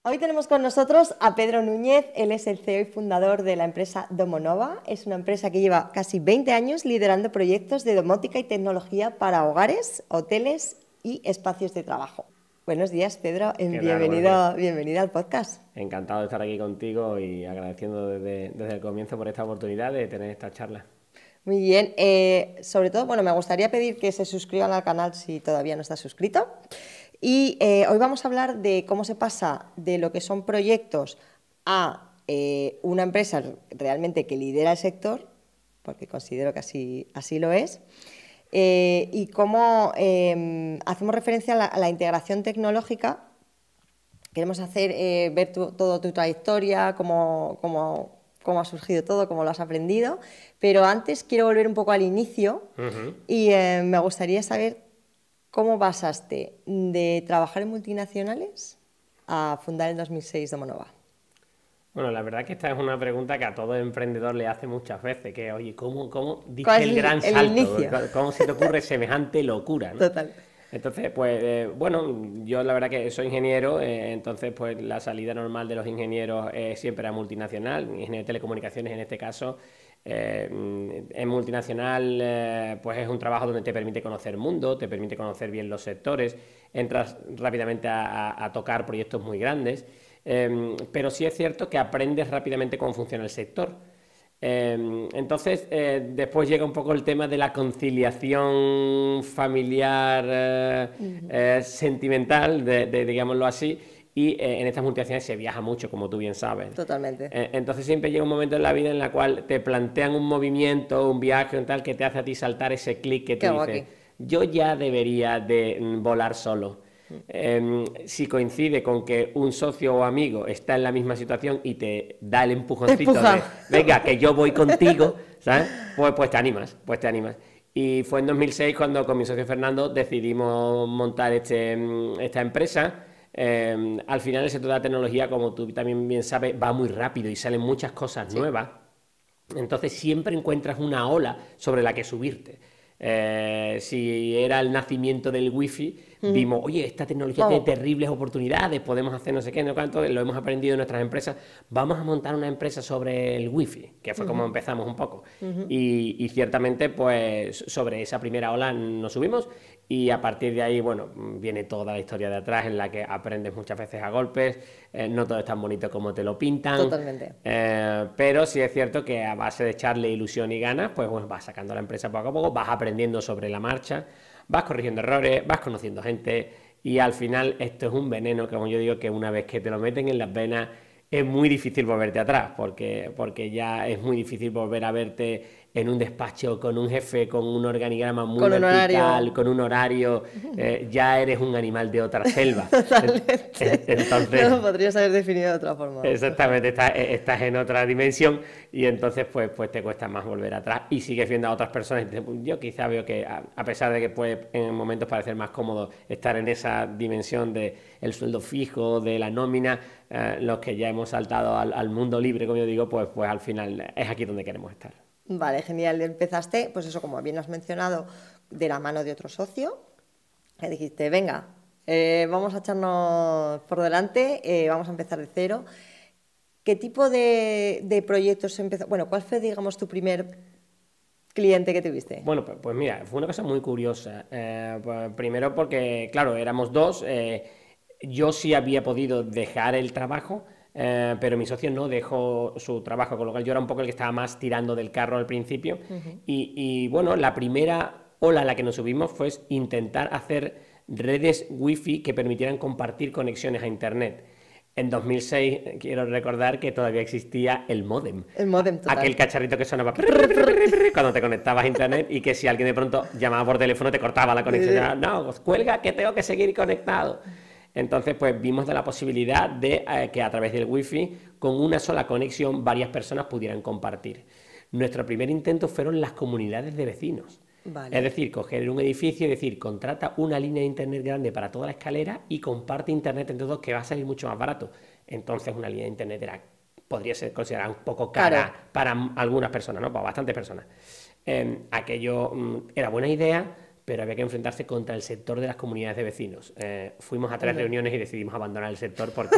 Hoy tenemos con nosotros a Pedro Núñez, él es el CEO y fundador de la empresa Domonova. Es una empresa que lleva casi 20 años liderando proyectos de domótica y tecnología para hogares, hoteles y espacios de trabajo. Buenos días, Pedro, ¿Qué tal? Buenos días. bienvenido al podcast. Encantado de estar aquí contigo y agradeciendo desde el comienzo por esta oportunidad de tener esta charla. Muy bien, sobre todo, me gustaría pedir que se suscriban al canal si todavía no está suscrito. Y hoy vamos a hablar de cómo se pasa de lo que son proyectos a una empresa realmente que lidera el sector, porque considero que así lo es, y cómo hacemos referencia a la integración tecnológica. Queremos hacer ver toda tu trayectoria, cómo ha surgido todo, cómo lo has aprendido, pero antes quiero volver un poco al inicio y me gustaría saber cómo pasaste de trabajar en multinacionales a fundar en 2006 Domonova. Bueno, la verdad que esta es una pregunta que a todo emprendedor le hace muchas veces, que oye, ¿cómo ¿Cuál diste es el gran el salto? inicio? ¿Cómo se te ocurre semejante locura, ¿no? Total. Entonces, pues, bueno, yo la verdad que soy ingeniero, entonces, pues, la salida normal de los ingenieros siempre era multinacional, ingeniero de telecomunicaciones en este caso. En multinacional, pues es un trabajo donde te permite conocer el mundo, te permite conocer bien los sectores, entras rápidamente a tocar proyectos muy grandes, pero sí es cierto que aprendes rápidamente cómo funciona el sector. Entonces, después llega un poco el tema de la conciliación familiar, sentimental, digámoslo así, y en estas multinacionales se viaja mucho, como tú bien sabes. Totalmente. Entonces siempre llega un momento en la vida en la cual te plantean un movimiento, un viaje, un tal, que te hace a ti saltar ese clic que ¿Qué tú hago dices, aquí? yo ya debería de volar solo. Si coincide con que un socio o amigo está en la misma situación y te da el Te empujoncito empuja. de, venga, que yo voy contigo, ¿sabes? Pues te animas, pues te animas. Y fue en 2006 cuando con mi socio Fernando decidimos montar esta empresa. Al final el sector de la tecnología, como tú también bien sabes, va muy rápido y salen muchas cosas Sí. nuevas. Entonces siempre encuentras una ola sobre la que subirte. Si era el nacimiento del wifi, vimos, oye, esta tecnología tiene Vamos. terribles oportunidades, podemos hacer no sé qué, no cuánto, lo hemos aprendido en nuestras empresas, vamos a montar una empresa sobre el wifi, que fue como empezamos un poco. Y ciertamente, pues, sobre esa primera ola nos subimos y a partir de ahí, bueno, viene toda la historia de atrás en la que aprendes muchas veces a golpes, no todo es tan bonito como te lo pintan, Totalmente. pero sí es cierto que a base de echarle ilusión y ganas, pues bueno, vas sacando la empresa poco a poco, vas aprendiendo sobre la marcha, vas corrigiendo errores, vas conociendo gente y al final esto es un veneno, como yo digo, que una vez que te lo meten en las venas es muy difícil volverte atrás, porque ya es muy difícil volver a verte en un despacho con un jefe, con un organigrama muy Con un vertical, horario. con un horario, ya eres un animal de otra selva. Totalmente. No Entonces, lo podrías haber definido de otra forma. Mejor. exactamente, estás en otra dimensión y entonces pues te cuesta más volver atrás y sigues viendo a otras personas. Yo quizá veo que a pesar de que puede en momentos parecer más cómodo estar en esa dimensión de el sueldo fijo, de la nómina, los que ya hemos saltado al mundo libre, como yo digo, pues al final es aquí donde queremos estar. Vale, genial. Empezaste, pues eso, como bien has mencionado, de la mano de otro socio. Le dijiste, venga, vamos a echarnos por delante, vamos a empezar de cero. ¿Qué tipo de proyectos empezó? Bueno, ¿cuál fue, digamos, tu primer cliente que tuviste? Bueno, pues mira, fue una cosa muy curiosa. Pues primero porque, claro, éramos dos. Yo sí había podido dejar el trabajo, pero mi socio no dejó su trabajo, con lo cual yo era un poco el que estaba más tirando del carro al principio. Bueno, la primera ola a la que nos subimos fue intentar hacer redes wifi que permitieran compartir conexiones a internet. En 2006 quiero recordar que todavía existía el módem, El módem aquel total. cacharrito que sonaba cuando te conectabas a internet y que si alguien de pronto llamaba por teléfono te cortaba la conexión. Ya, no, cuelga que tengo que seguir conectado. Entonces, pues vimos de la posibilidad de que a través del wifi, con una sola conexión, varias personas pudieran compartir. Nuestro primer intento fueron las comunidades de vecinos. Es Vale. decir, coger un edificio y decir, contrata una línea de internet grande para toda la escalera y comparte internet entre todos, que va a salir mucho más barato. Entonces, una línea de internet podría ser considerada un poco Claro. cara para algunas personas, ¿no? Para bastantes personas. Aquello era buena idea, pero había que enfrentarse contra el sector de las comunidades de vecinos. Fuimos a 3 reuniones y decidimos abandonar el sector porque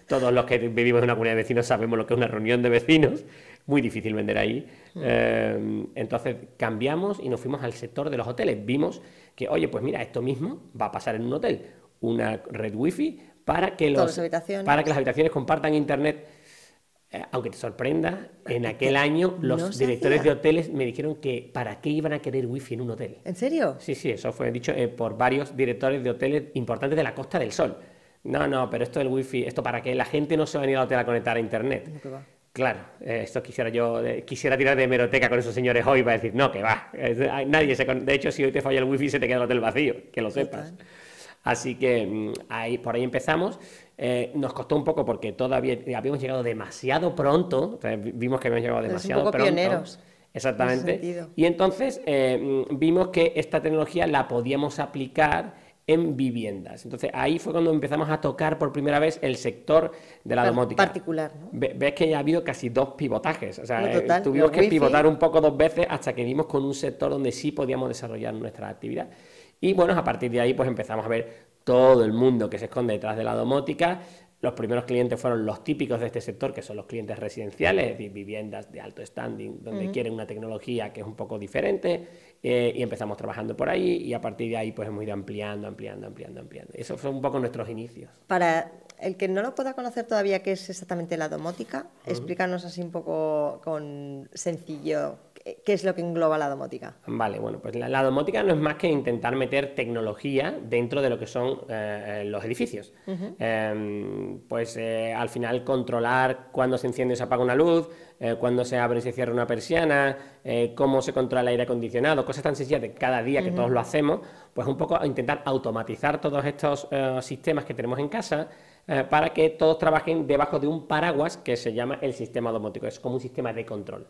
todos los que vivimos en una comunidad de vecinos sabemos lo que es una reunión de vecinos, muy difícil vender ahí. Entonces cambiamos y nos fuimos al sector de los hoteles. Vimos que, oye, pues mira, esto mismo va a pasar en un hotel, una red wifi para que las habitaciones compartan internet. Aunque te sorprenda, en aquel año los directores de hoteles me dijeron que para qué iban a querer wifi en un hotel. ¿En serio? Sí, eso fue dicho por varios directores de hoteles importantes de la Costa del Sol. No, pero esto del wifi, esto para que la gente no se va a venir al hotel a conectar a internet. ¿Cómo que va? Claro, esto quisiera tirar de hemeroteca con esos señores hoy para decir, no, que va, de hecho, si hoy te falla el wifi se te queda el hotel vacío, que lo sepas. Así que por ahí empezamos. Nos costó un poco porque todavía habíamos llegado demasiado pronto, o sea, vimos que habíamos llegado demasiado pronto. Pioneros. Exactamente. Y entonces vimos que esta tecnología la podíamos aplicar en viviendas. Entonces ahí fue cuando empezamos a tocar por primera vez el sector de la domótica. Particular, ¿no? Ves que ya ha habido casi 2 pivotajes. O sea, tuvimos que pivotar un poco 2 veces hasta que dimos con un sector donde sí podíamos desarrollar nuestra actividad. Y bueno, a partir de ahí pues empezamos a ver todo el mundo que se esconde detrás de la domótica. Los primeros clientes fueron los típicos de este sector, que son los clientes residenciales, es decir, viviendas de alto standing, donde quieren una tecnología que es un poco diferente, y empezamos trabajando por ahí, y a partir de ahí pues hemos ido ampliando. Esos son un poco nuestros inicios. Para el que no lo pueda conocer todavía, ¿qué es exactamente la domótica? Explícanos así un poco con sencillo. ¿Qué es lo que engloba la domótica? Vale, bueno, pues la domótica no es más que intentar meter tecnología dentro de lo que son los edificios. Al final controlar cuándo se enciende y se apaga una luz, cuándo se abre y se cierra una persiana, cómo se controla el aire acondicionado, cosas tan sencillas de cada día que todos lo hacemos, pues un poco intentar automatizar todos estos sistemas que tenemos en casa para que todos trabajen debajo de un paraguas que se llama el sistema domótico, es como un sistema de control.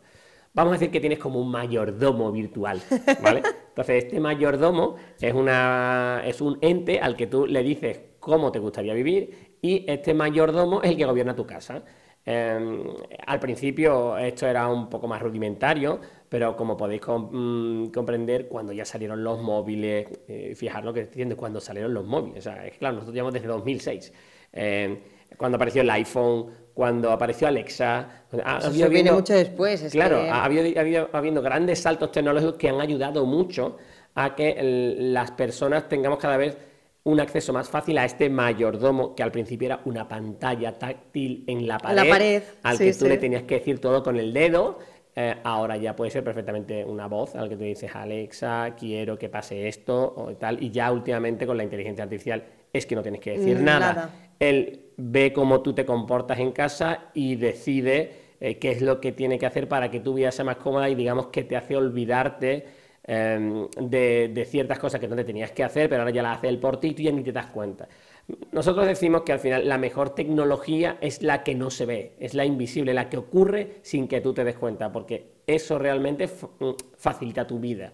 Vamos a decir que tienes como un mayordomo virtual, ¿vale? Entonces, este mayordomo es un ente al que tú le dices cómo te gustaría vivir y este mayordomo es el que gobierna tu casa. Al principio esto era un poco más rudimentario, pero como podéis comprender, cuando ya salieron los móviles, fijaros lo que estoy diciendo, cuando salieron los móviles, o sea, es claro, nosotros llevamos desde 2006, cuando apareció el iPhone, cuando apareció Alexa. Eso viene mucho después. Claro, ha habido grandes saltos tecnológicos que han ayudado mucho a que las personas tengamos cada vez un acceso más fácil a este mayordomo, que al principio era una pantalla táctil en la pared al que tú le tenías que decir todo con el dedo. Ahora ya puede ser perfectamente una voz al que tú dices, Alexa, quiero que pase esto o tal, y ya últimamente con la inteligencia artificial es que no tienes que decir nada. Él ve cómo tú te comportas en casa y decide qué es lo que tiene que hacer para que tu vida sea más cómoda y digamos que te hace olvidarte de ciertas cosas que no te tenías que hacer, pero ahora ya las hace él por ti y tú ya ni te das cuenta. Nosotros decimos que al final la mejor tecnología es la que no se ve, es la invisible, la que ocurre sin que tú te des cuenta, porque eso realmente facilita tu vida.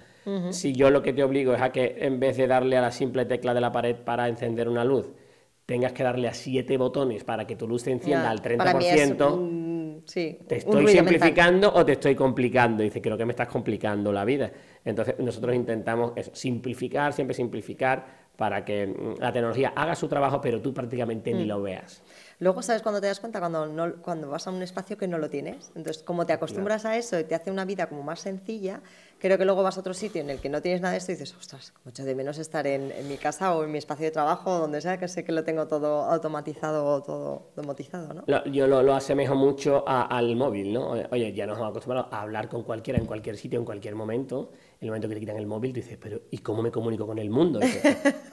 Si yo lo que te obligo es a que en vez de darle a la simple tecla de la pared para encender una luz, tengas que darle a 7 botones para que tu luz se encienda al 30%, para mí es ¿te estoy simplificando o te estoy complicando? Y dice, creo que me estás complicando la vida. Entonces nosotros intentamos simplificar, siempre simplificar, para que la tecnología haga su trabajo, pero tú prácticamente ni lo veas. Luego, ¿sabes cuando te das cuenta? Cuando vas a un espacio que no lo tienes. Entonces, como te acostumbras a eso y te hace una vida como más sencilla, creo que luego vas a otro sitio en el que no tienes nada de esto y dices, ostras, como echo de menos estar en mi casa o en mi espacio de trabajo, o donde sea, que sé que lo tengo todo automatizado o todo domotizado, ¿no? Yo lo asemejo mucho al móvil, ¿no? Oye, ya nos hemos acostumbrado a hablar con cualquiera, en cualquier sitio, en cualquier momento. En el momento que te quitan el móvil, tú dices, pero ¿y cómo me comunico con el mundo?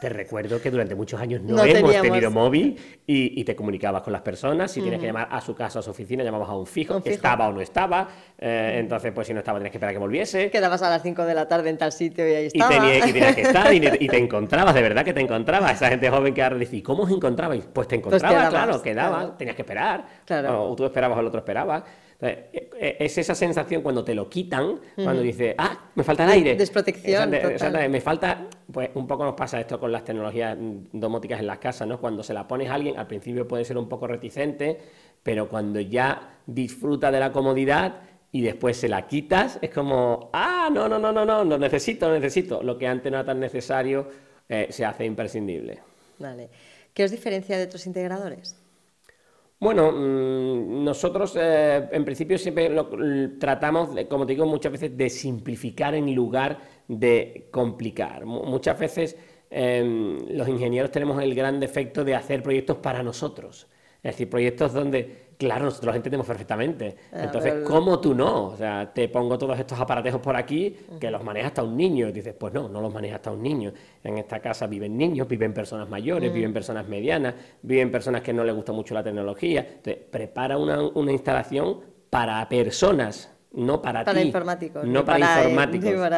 Te recuerdo que durante muchos años no hemos tenido móvil y te comunicabas con las personas. Si tienes que llamar a su casa, a su oficina, llamabas a un fijo. Estaba o no estaba. Entonces, pues si no estaba, tenías que esperar a que volviese. Quedabas a las 5 de la tarde en tal sitio y ahí estaba. Y tenías que estar y te encontrabas, de verdad que te encontrabas. Esa gente joven que ahora dice, ¿y cómo os encontrabais? Pues te encontrabas, claro, quedabas, claro. Tenías que esperar. Claro. O tú esperabas o el otro esperaba. Es esa sensación cuando te lo quitan, cuando dices, me falta el aire. Desprotección. Me falta, pues un poco nos pasa esto con las tecnologías domóticas en las casas, ¿no? Cuando se la pones a alguien, al principio puede ser un poco reticente, pero cuando ya disfruta de la comodidad, y después se la quitas, es como, ah, no, no, no, no, no, lo necesito, lo necesito. Lo que antes no era tan necesario se hace imprescindible. Vale. ¿Qué os diferencia de otros integradores? Bueno, nosotros en principio siempre tratamos, como te digo, muchas veces de simplificar en lugar de complicar. Muchas veces los ingenieros tenemos el gran defecto de hacer proyectos para nosotros. Es decir, proyectos donde, claro, nosotros los entendemos perfectamente. Entonces, ¿cómo tú no? O sea, te pongo todos estos aparatejos por aquí que los maneja hasta un niño. Y dices, pues no, no los maneja hasta un niño. En esta casa viven niños, viven personas mayores, viven personas medianas, viven personas que no les gusta mucho la tecnología. Entonces, prepara una instalación para personas, no para ti. Informáticos. No para informáticos.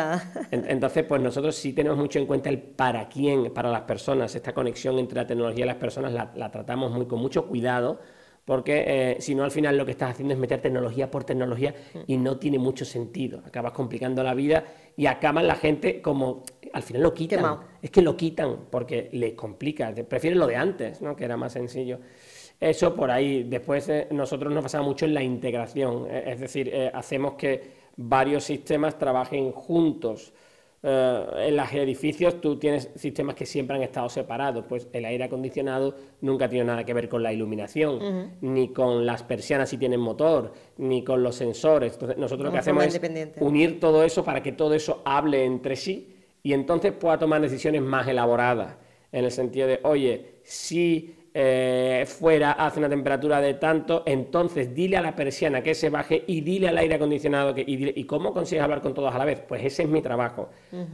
Entonces, pues nosotros sí tenemos mucho en cuenta el para quién, para las personas. Esta conexión entre la tecnología y las personas la tratamos con mucho cuidado, porque si no, al final lo que estás haciendo es meter tecnología por tecnología y no tiene mucho sentido. Acabas complicando la vida y acaban la gente como... Al final lo quitan. Quemado. Es que lo quitan porque les complica. Prefieren lo de antes, ¿no? Que era más sencillo. Eso por ahí. Después nosotros nos basamos mucho en la integración, es decir, hacemos que varios sistemas trabajen juntos. En los edificios tú tienes sistemas que siempre han estado separados, pues el aire acondicionado nunca tiene nada que ver con la iluminación, ni con las persianas si tienen motor, ni con los sensores. Entonces nosotros lo que hacemos es unir todo eso para que todo eso hable entre sí y entonces pueda tomar decisiones más elaboradas, en el sentido de, oye, si fuera hace una temperatura de tanto, entonces dile a la persiana que se baje y dile al aire acondicionado ¿y cómo consigues hablar con todos a la vez? Pues ese es mi trabajo,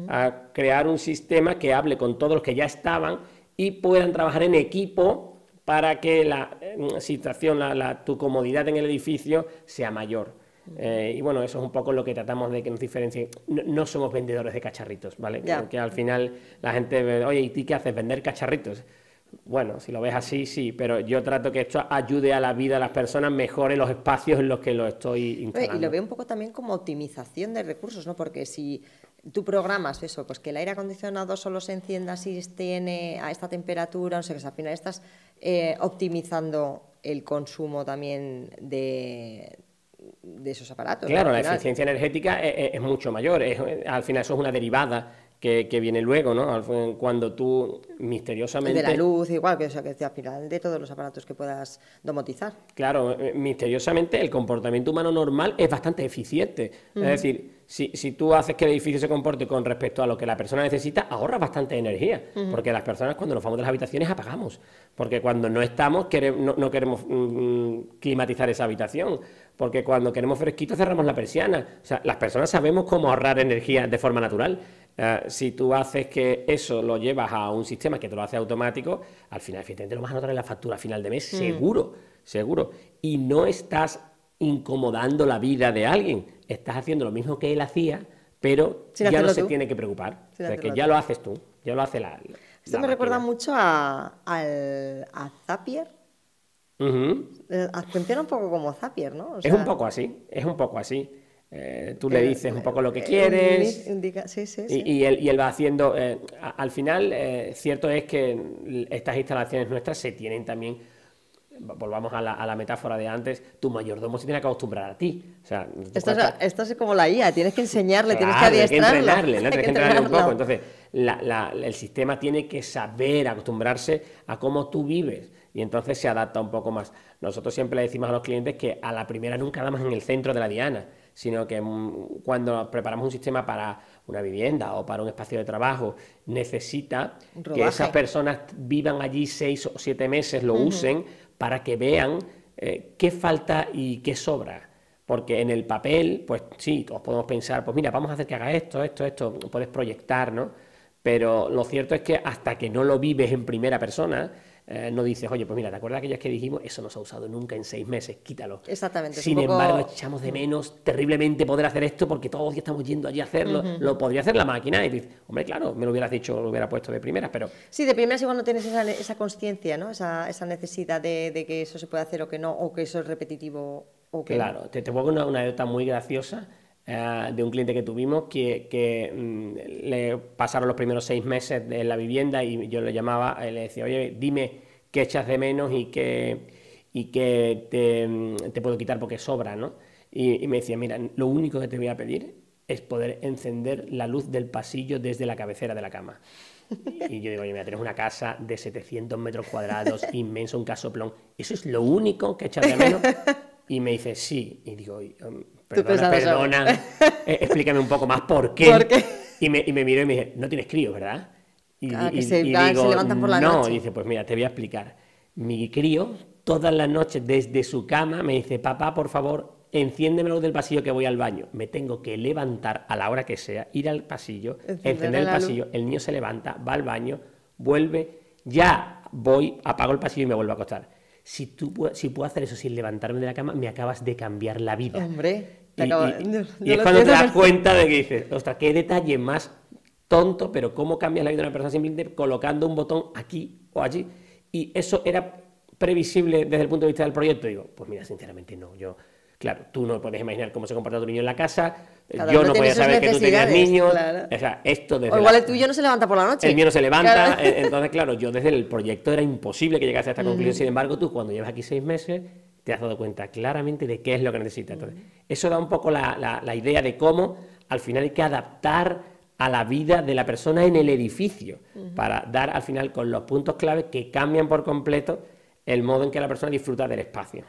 a crear un sistema que hable con todos los que ya estaban y puedan trabajar en equipo para que la situación, tu comodidad en el edificio sea mayor. Y bueno, eso es un poco lo que tratamos de que nos diferencie. No somos vendedores de cacharritos, ¿vale? Que al final la gente ve, oye, ¿y tú qué haces? ¿Vender cacharritos? Bueno, si lo ves así, sí, pero yo trato que esto ayude a la vida de las personas, mejore los espacios en los que lo estoy instalando. Y lo veo un poco también como optimización de recursos, ¿no? Porque si tú programas eso, pues que el aire acondicionado solo se encienda si tiene a esta temperatura, no sé qué, al final estás optimizando el consumo también de esos aparatos. Claro, la eficiencia energética es mucho mayor, al final eso es una derivada que viene luego, ¿no? Cuando tú misteriosamente... Y de la luz, igual, que, o sea, que al final de todos los aparatos que puedas domotizar. Claro, misteriosamente el comportamiento humano normal es bastante eficiente. Es decir, si tú haces que el edificio se comporte con respecto a lo que la persona necesita, ahorras bastante energía. Porque las personas cuando nos vamos de las habitaciones apagamos. Porque cuando no estamos no queremos climatizar esa habitación. Porque cuando queremos fresquito cerramos la persiana. O sea, las personas sabemos cómo ahorrar energía de forma natural. Si tú haces que eso lo llevas a un sistema que te lo hace automático, al final, efectivamente, lo vas a notar en la factura a final de mes, seguro, seguro. Y no estás incomodando la vida de alguien, estás haciendo lo mismo que él hacía, pero ya no se tiene que preocupar. O sea, que ya lo haces tú, ya lo hace la Esto me recuerda mucho a Zapier. Funciona un poco como Zapier, ¿no? O sea, es un poco así, es un poco así. Tú le dices un poco lo que quieres y él va haciendo... al final, cierto es que estas instalaciones nuestras se tienen también... Volvamos a la metáfora de antes, tu mayordomo se tiene que acostumbrar a ti. O sea, esto es como la IA, tienes que enseñarle, claro, tienes que adiestrarlo. Tienes que entrenarle un poco. Entonces, el sistema tiene que saber acostumbrarse a cómo tú vives y entonces se adapta un poco más. Nosotros siempre le decimos a los clientes que a la primera nunca damos en el centro de la diana, sino que cuando preparamos un sistema para una vivienda o para un espacio de trabajo, necesita que esas personas vivan allí 6 o 7 meses, lo usen, para que vean qué falta y qué sobra. Porque en el papel, pues sí, todos podemos pensar, pues mira, vamos a hacer que haga esto, puedes proyectar, ¿no? Pero lo cierto es que hasta que no lo vives en primera persona, no dices, oye, pues mira, ¿te acuerdas aquellas que dijimos? Eso no se ha usado nunca en 6 meses, quítalo. Exactamente. Sin embargo, echamos de menos terriblemente poder hacer esto porque todos los días estamos yendo allí a hacerlo. Lo podría hacer la máquina y dices, hombre, claro, me lo hubieras dicho, lo hubiera puesto de primeras, pero... Sí, de primeras igual no tienes esa consciencia, ¿no? Esa necesidad de que eso se puede hacer o que no, o que eso es repetitivo o que Claro, no. te pongo una anécdota muy graciosa de un cliente que tuvimos que le pasaron los primeros 6 meses en la vivienda y yo le llamaba y le decía, oye, dime qué echas de menos y qué te puedo quitar porque sobra, ¿no? y me decía, mira, lo único que te voy a pedir es poder encender la luz del pasillo desde la cabecera de la cama. Y yo digo, oye, mira, tienes una casa de 700 metros cuadrados, inmenso, un casoplón, ¿eso es lo único que echas de menos? Y me dice, sí. Y digo, perdona, explícame un poco más por qué. ¿Por qué? Y me miró y me dice, no tienes crío, ¿verdad? Y se digo, levantan por la no, noche. y dice, pues mira, te voy a explicar. Mi crío, todas las noches desde su cama, me dice, papá, por favor, enciéndeme la luz del pasillo que voy al baño. Me tengo que levantar a la hora que sea, ir al pasillo, encender el pasillo, el niño se levanta, va al baño, vuelve, ya voy, apago el pasillo y me vuelvo a acostar. Si puedo hacer eso sin levantarme de la cama, me acabas de cambiar la vida. Hombre, y es cuando te das cuenta de que dices, ostras, qué detalle más tonto, pero cómo cambias la vida de una persona simplemente colocando un botón aquí o allí. Y eso era previsible desde el punto de vista del proyecto. Digo, pues mira, sinceramente no. Claro, tú no puedes imaginar cómo se comporta tu niño en la casa, yo no podía saber que tú tenías niños, claro. O sea, esto desde o igual el tuyo no se levanta por la noche. El mío no se levanta, claro. Entonces, claro, yo desde el proyecto era imposible que llegase a esta conclusión. Sin embargo, tú cuando llevas aquí 6 meses te has dado cuenta claramente de qué es lo que necesitas. Entonces, eso da un poco la idea de cómo al final hay que adaptar a la vida de la persona en el edificio para dar al final con los puntos clave que cambian por completo el modo en que la persona disfruta del espacio.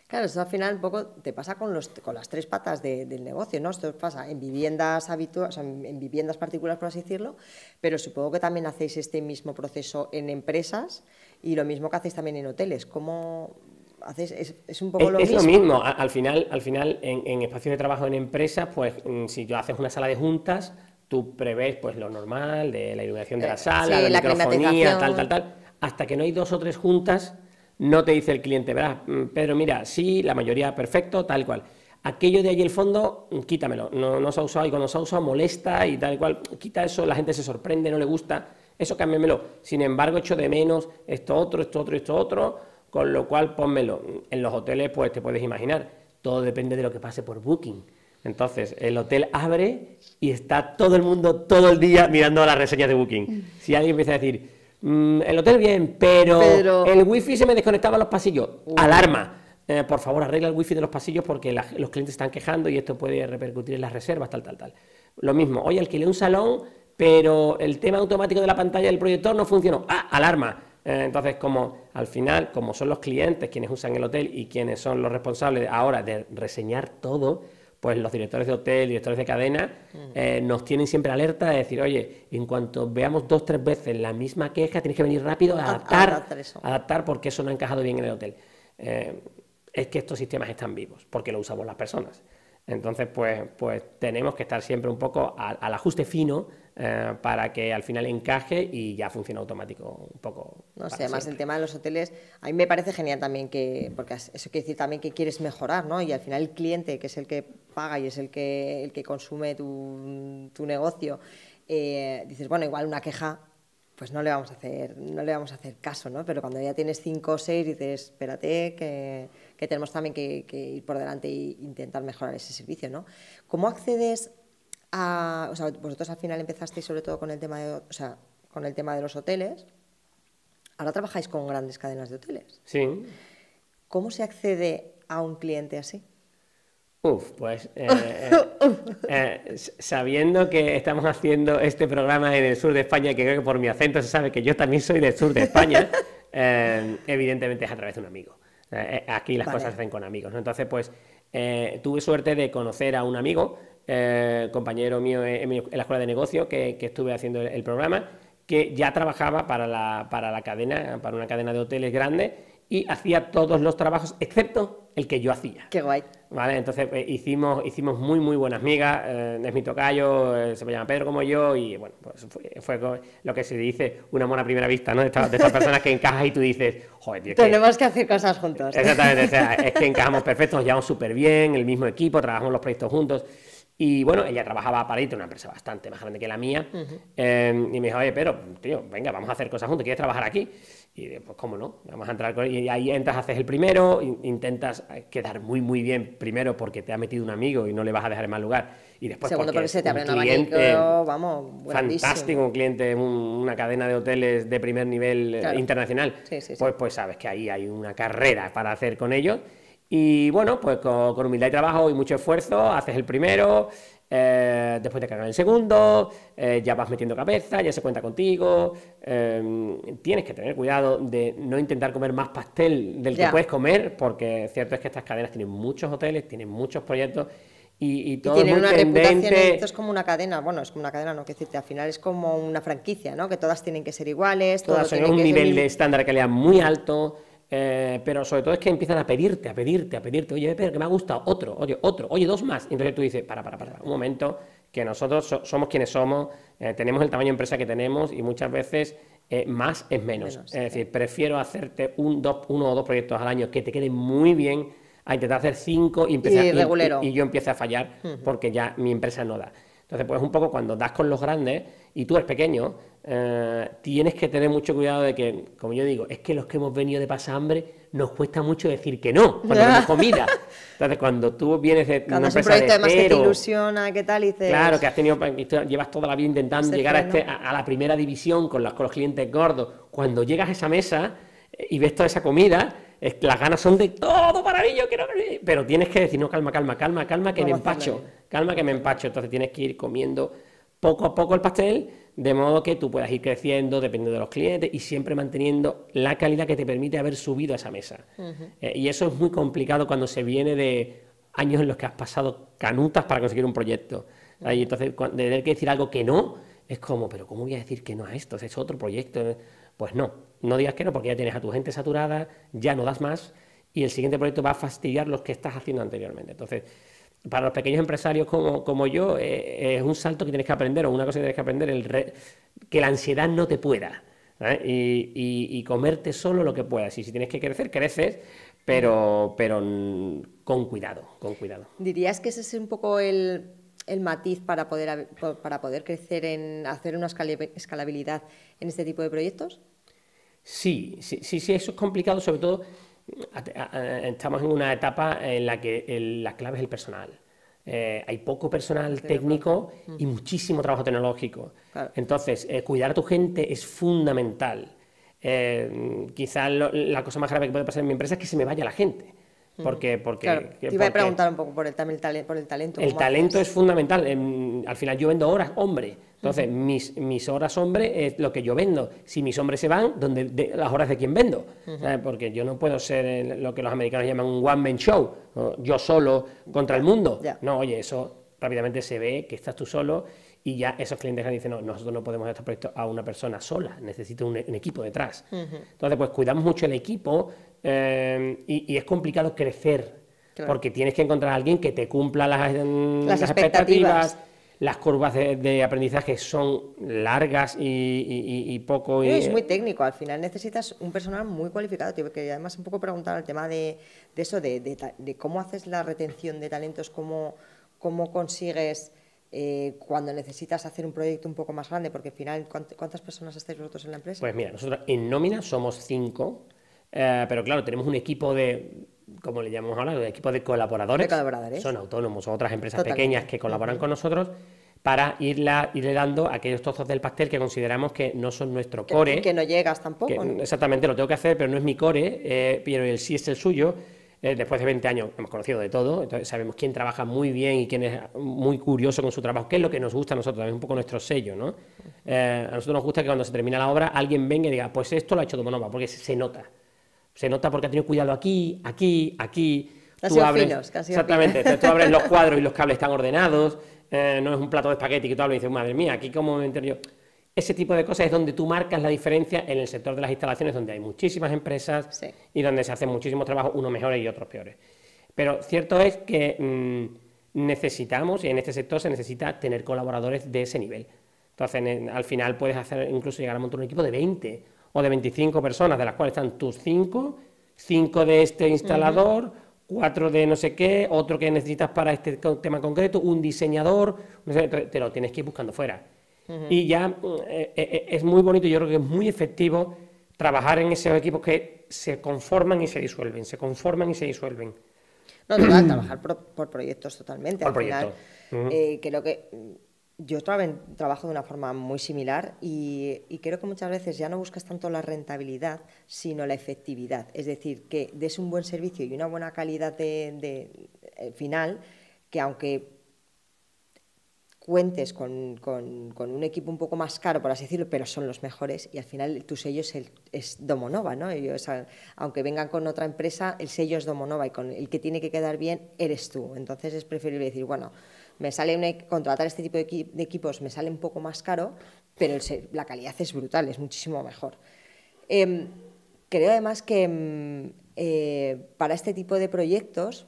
Claro, eso al final un poco te pasa con las 3 patas del negocio, ¿no? Esto pasa en viviendas habituales, o sea, en viviendas particulares, por así decirlo, pero supongo que también hacéis este mismo proceso en empresas y lo mismo que hacéis también en hoteles. ¿Cómo hacéis? ¿Es un poco lo mismo? Es lo mismo. Al final en espacios de trabajo en empresas, pues si tú haces una sala de juntas, tú prevés pues lo normal de la iluminación de la sala, sí, la microfonía, tal, hasta que no hay 2 o 3 juntas. No te dice el cliente, verás, Pedro, mira, sí, la mayoría perfecto, tal cual. Aquello de ahí el fondo, quítamelo, no se ha usado y cuando se ha usado molesta y tal cual. Quita eso, la gente se sorprende, no le gusta, eso cámbiamelo. Sin embargo, echo de menos esto otro, con lo cual pónmelo. En los hoteles, pues te puedes imaginar, todo depende de lo que pase por Booking. Entonces, el hotel abre y está todo el mundo todo el día mirando las reseñas de Booking. Si alguien empieza a decir, el hotel bien, pero el wifi se me desconectaba en los pasillos. Alarma. Por favor, arregla el wifi de los pasillos porque los clientes están quejando y esto puede repercutir en las reservas, tal. Lo mismo, oye, alquilé un salón, pero el tema automático de la pantalla del proyector no funcionó. Alarma. Entonces, como al final, como son los clientes quienes usan el hotel y quienes son los responsables ahora de reseñar todo, pues los directores de hotel, directores de cadena, nos tienen siempre alerta de decir, oye, en cuanto veamos 2 o 3 veces la misma queja, tienes que venir rápido a adaptar porque eso no ha encajado bien en el hotel. Es que estos sistemas están vivos, porque lo usamos las personas. Entonces, pues tenemos que estar siempre un poco al ajuste fino para que al final encaje y ya funcione automático un poco. No sé, además el tema de los hoteles, a mí me parece genial también porque eso quiere decir también que quieres mejorar, ¿no? Y al final el cliente, que es el que paga y es el que consume tu negocio, dices, bueno, igual una queja, pues no le vamos a hacer caso, ¿no? Pero cuando ya tienes 5 o 6, dices, espérate, que tenemos también que ir por delante e intentar mejorar ese servicio, ¿no? ¿Cómo accedes a...? O sea, vosotros al final empezasteis sobre todo con el tema de los hoteles. Ahora trabajáis con grandes cadenas de hoteles. Sí. ¿Cómo se accede a un cliente así? Pues sabiendo que estamos haciendo este programa en el sur de España, que creo que por mi acento se sabe que yo también soy del sur de España, evidentemente es a través de un amigo. Aquí las cosas se hacen con amigos, ¿no? Entonces, pues tuve suerte de conocer a un amigo, compañero mío en la escuela de negocio, que estuve haciendo el programa, que ya trabajaba para la cadena, para una cadena de hoteles grande, y hacía todos los trabajos, excepto el que yo hacía. ¡Qué guay! ¿Vale? Entonces hicimos muy, muy buenas migas. Es mi tocayo, se me llama Pedro como yo, y bueno, pues fue lo que se dice un amor a primera vista, ¿no? De estas personas que encajas y tú dices, joder, tío, tenemos que hacer cosas juntos. Exactamente, o sea, es que encajamos perfecto, nos llevamos súper bien, el mismo equipo, trabajamos los proyectos juntos. Y bueno, ella trabajaba para ITE, una empresa bastante más grande que la mía, y me dijo, oye, pero, tío, venga, vamos a hacer cosas juntos, ¿quieres trabajar aquí? Y pues, ¿cómo no? Vamos a entrar con... Y ahí entras, haces el primero, intentas quedar muy, muy bien primero porque te ha metido un amigo y no le vas a dejar en mal lugar. Y después segundo, porque se te abre un cliente, abanico, vamos, buenísimo. Fantástico, un cliente, una cadena de hoteles de primer nivel, claro, internacional. Sí. Pues sabes que ahí hay una carrera para hacer con ellos. Y bueno, pues con humildad y trabajo y mucho esfuerzo, haces el primero, después te cargan el segundo, ya vas metiendo cabeza, ya se cuenta contigo. Tienes que tener cuidado de no intentar comer más pastel del que puedes comer, porque cierto es que estas cadenas tienen muchos hoteles, tienen muchos proyectos y todo tienen es muy una reputación, tendente. esto es como una cadena, bueno, es como una cadena, no, que decirte, al final es como una franquicia, ¿no? Que todas tienen que ser iguales, Todas todo son tiene un que nivel ser... de estándar de calidad muy alto. Pero sobre todo es que empiezan a pedirte, oye, pero que me ha gustado, otro, oye, dos más. Y entonces tú dices, para, un momento, que nosotros somos quienes somos, tenemos el tamaño de empresa que tenemos y muchas veces más es menos. Es decir, prefiero hacerte uno o dos proyectos al año que te queden muy bien a intentar hacer 5 y yo empiece a fallar porque ya mi empresa no da. Entonces, pues un poco cuando das con los grandes y tú eres pequeño, tienes que tener mucho cuidado de que, como yo digo, es que los que hemos venido de pasar hambre nos cuesta mucho decir que no cuando tenemos comida. Entonces, cuando tú vienes de cuando una es un empresa de proyecto además que te cero, ilusiona, ¿qué tal? Y dices... claro, que has tenido, llevas toda la vida intentando llegar a la primera división con los clientes gordos. Cuando llegas a esa mesa y ves toda esa comida, las ganas son de todo para mí, yo quiero... Pero tienes que decir, no, calma, que me empacho. Calma, que me empacho. Entonces tienes que ir comiendo poco a poco el pastel, de modo que tú puedas ir creciendo, dependiendo de los clientes, y siempre manteniendo la calidad que te permite haber subido a esa mesa. Y eso es muy complicado cuando se viene de años en los que has pasado canutas para conseguir un proyecto. Y entonces, de tener que decir algo que no, es como, pero ¿cómo voy a decir que no a esto? Es otro proyecto. Pues no digas que no, porque ya tienes a tu gente saturada, ya no das más, y el siguiente proyecto va a fastidiar los que estás haciendo anteriormente. Entonces, para los pequeños empresarios como yo, es un salto que tienes que aprender, o una cosa que tienes que aprender, que la ansiedad no te pueda, ¿sabes? Y comerte solo lo que puedas. Y si tienes que crecer, creces, pero con cuidado. ¿Dirías que ese es un poco el matiz para poder crecer en hacer una escalabilidad en este tipo de proyectos? Sí, eso es complicado, sobre todo estamos en una etapa en la que la clave es el personal. Hay poco personal técnico y muchísimo trabajo tecnológico. Claro. Entonces, cuidar a tu gente es fundamental. Quizás la cosa más grave que puede pasar en mi empresa es que se me vaya la gente. Porque claro, te iba a preguntar un poco por el talento. El talento es fundamental. Al final yo vendo horas hombre. Entonces, mis horas hombre es lo que yo vendo. Si mis hombres se van, las horas de quién vendo. Porque yo no puedo ser lo que los americanos llaman un one-man show, ¿no? Yo solo contra el mundo. No, oye, eso rápidamente se ve que estás tú solo y ya esos clientes dicen, no, nosotros no podemos dar este proyecto a una persona sola, necesito un equipo detrás. Entonces, pues cuidamos mucho el equipo y es complicado crecer, porque tienes que encontrar a alguien que te cumpla las expectativas. Las curvas de aprendizaje son largas y poco... Es muy técnico, al final necesitas un personal muy cualificado. Te quería además un poco preguntar el tema de eso, de cómo haces la retención de talentos, cómo consigues... cuando necesitas hacer un proyecto un poco más grande, porque al final, ¿cuántas personas estáis vosotros en la empresa? Pues mira, nosotros en nómina somos 5, pero claro, tenemos un equipo de, como le llamamos ahora, un equipo de colaboradores. Son autónomos, son otras empresas pequeñas que colaboran con nosotros para irle dando aquellos trozos del pastel que consideramos que no son nuestro core. Que no llegas tampoco, ¿no? Exactamente, lo tengo que hacer, pero no es mi core, pero el sí es el suyo. Después de 20 años hemos conocido de todo, entonces sabemos quién trabaja muy bien y quién es muy curioso con su trabajo, qué es lo que nos gusta a nosotros, es un poco nuestro sello, ¿no? A nosotros nos gusta que cuando se termina la obra alguien venga y diga, pues esto lo ha hecho Domonova, porque se nota porque ha tenido cuidado aquí. Tú abres, exactamente, tú abres los cuadros y los cables están ordenados, no es un plato de espagueti que tú hablas y dices, madre mía, aquí cómo me entero yo. Ese tipo de cosas es donde tú marcas la diferencia en el sector de las instalaciones, donde hay muchísimas empresas y donde se hacen muchísimos trabajos, unos mejores y otros peores. Pero cierto es que necesitamos, y en este sector se necesita tener colaboradores de ese nivel. Entonces, al final puedes hacer incluso llegar a montar un equipo de 20 o de 25 personas, de las cuales están tus 5 de este instalador, 4 de no sé qué, otro que necesitas para este tema concreto, un diseñador, no sé, te lo tienes que ir buscando fuera. Y ya es muy bonito, yo creo que es muy efectivo trabajar en esos equipos que se conforman y se disuelven, No, total, trabajar por proyectos totalmente. Por proyectos. Final, creo que Yo trabajo de una forma muy similar y creo que muchas veces ya no buscas tanto la rentabilidad, sino la efectividad. Es decir, que des un buen servicio y una buena calidad final, que aunque cuentes con un equipo un poco más caro, por así decirlo, pero son los mejores y al final tu sello es Domonova, ¿no? Aunque vengan con otra empresa, el sello es Domonova y con el que tiene que quedar bien eres tú. Entonces es preferible decir, bueno, me sale contratar este tipo de equipos me sale un poco más caro, pero la calidad es brutal, es muchísimo mejor. Creo además que para este tipo de proyectos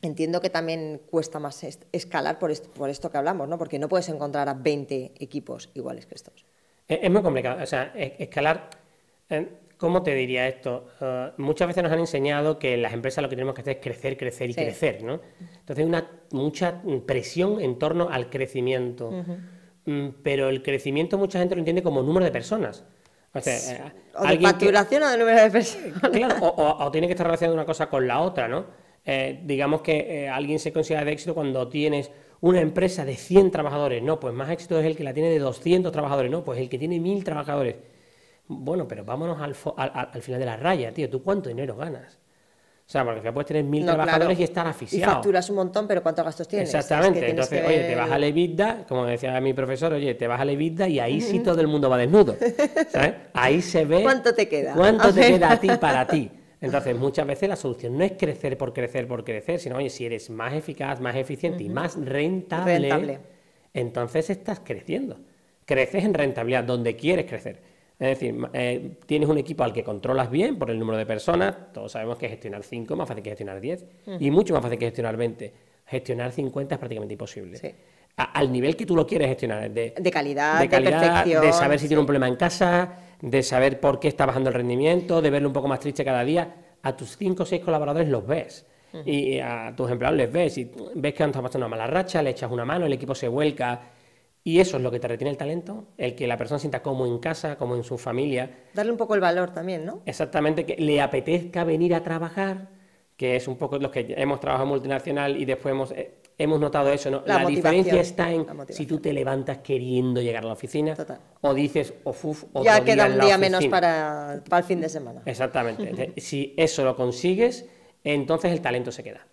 entiendo que también cuesta más escalar por esto que hablamos, ¿no? Porque no puedes encontrar a 20 equipos iguales que estos. Es muy complicado, o sea, escalar, ¿cómo te diría esto? Muchas veces nos han enseñado que las empresas lo que tenemos que hacer es crecer, crecer y Sí. crecer, ¿no? Entonces hay mucha presión en torno al crecimiento, pero el crecimiento mucha gente lo entiende como número de personas. O sea, O de facturación o de número de personas. Claro, o tiene que estar relacionada una cosa con la otra, ¿no? Digamos que alguien se considera de éxito cuando tienes una empresa de 100 trabajadores. No, pues más éxito es el que la tiene de 200 trabajadores. No, pues el que tiene 1000 trabajadores. Bueno, pero vámonos al final de la raya, tío. ¿Tú cuánto dinero ganas? O sea, porque puedes tener 1000 trabajadores claro. y estar Y asfixiado. facturas un montón, pero ¿cuántos gastos tienes? Exactamente. Es que Entonces, tienes que oye, te vas al EBITDA, como decía mi profesor, oye, te vas al EBITDA y ahí sí todo el mundo va desnudo. ¿Sabes? Ahí se ve ¿Cuánto te queda? ¿Cuánto te queda a ti para ti? Entonces, muchas veces la solución no es crecer por crecer, sino, oye, si eres más eficaz, más eficiente y más rentable, entonces estás creciendo. Creces en rentabilidad, donde quieres crecer. Es decir, tienes un equipo al que controlas bien por el número de personas. Todos sabemos que gestionar 5 es más fácil que gestionar 10 y mucho más fácil que gestionar 20. Gestionar 50 es prácticamente imposible. Sí. Al nivel que tú lo quieres gestionar, de calidad, de perfección, de saber si sí. tiene un problema en casa, de saber por qué está bajando el rendimiento, de verlo un poco más triste cada día. A tus 5 o 6 colaboradores los ves y a tus empleados les ves y ves que han estado pasando una mala racha, le echas una mano, el equipo se vuelca y eso es lo que te retiene el talento, el que la persona sienta como en casa, como en su familia. Darle un poco el valor también, ¿no? Exactamente, que le apetezca venir a trabajar, que es un poco los que hemos trabajado en multinacional y después hemos notado eso, ¿no? La diferencia está en si tú te levantas queriendo llegar a la oficina. Total. O dices, otro ya queda un día oficina. menos para el fin de semana. Exactamente. Si eso lo consigues, entonces el talento se queda.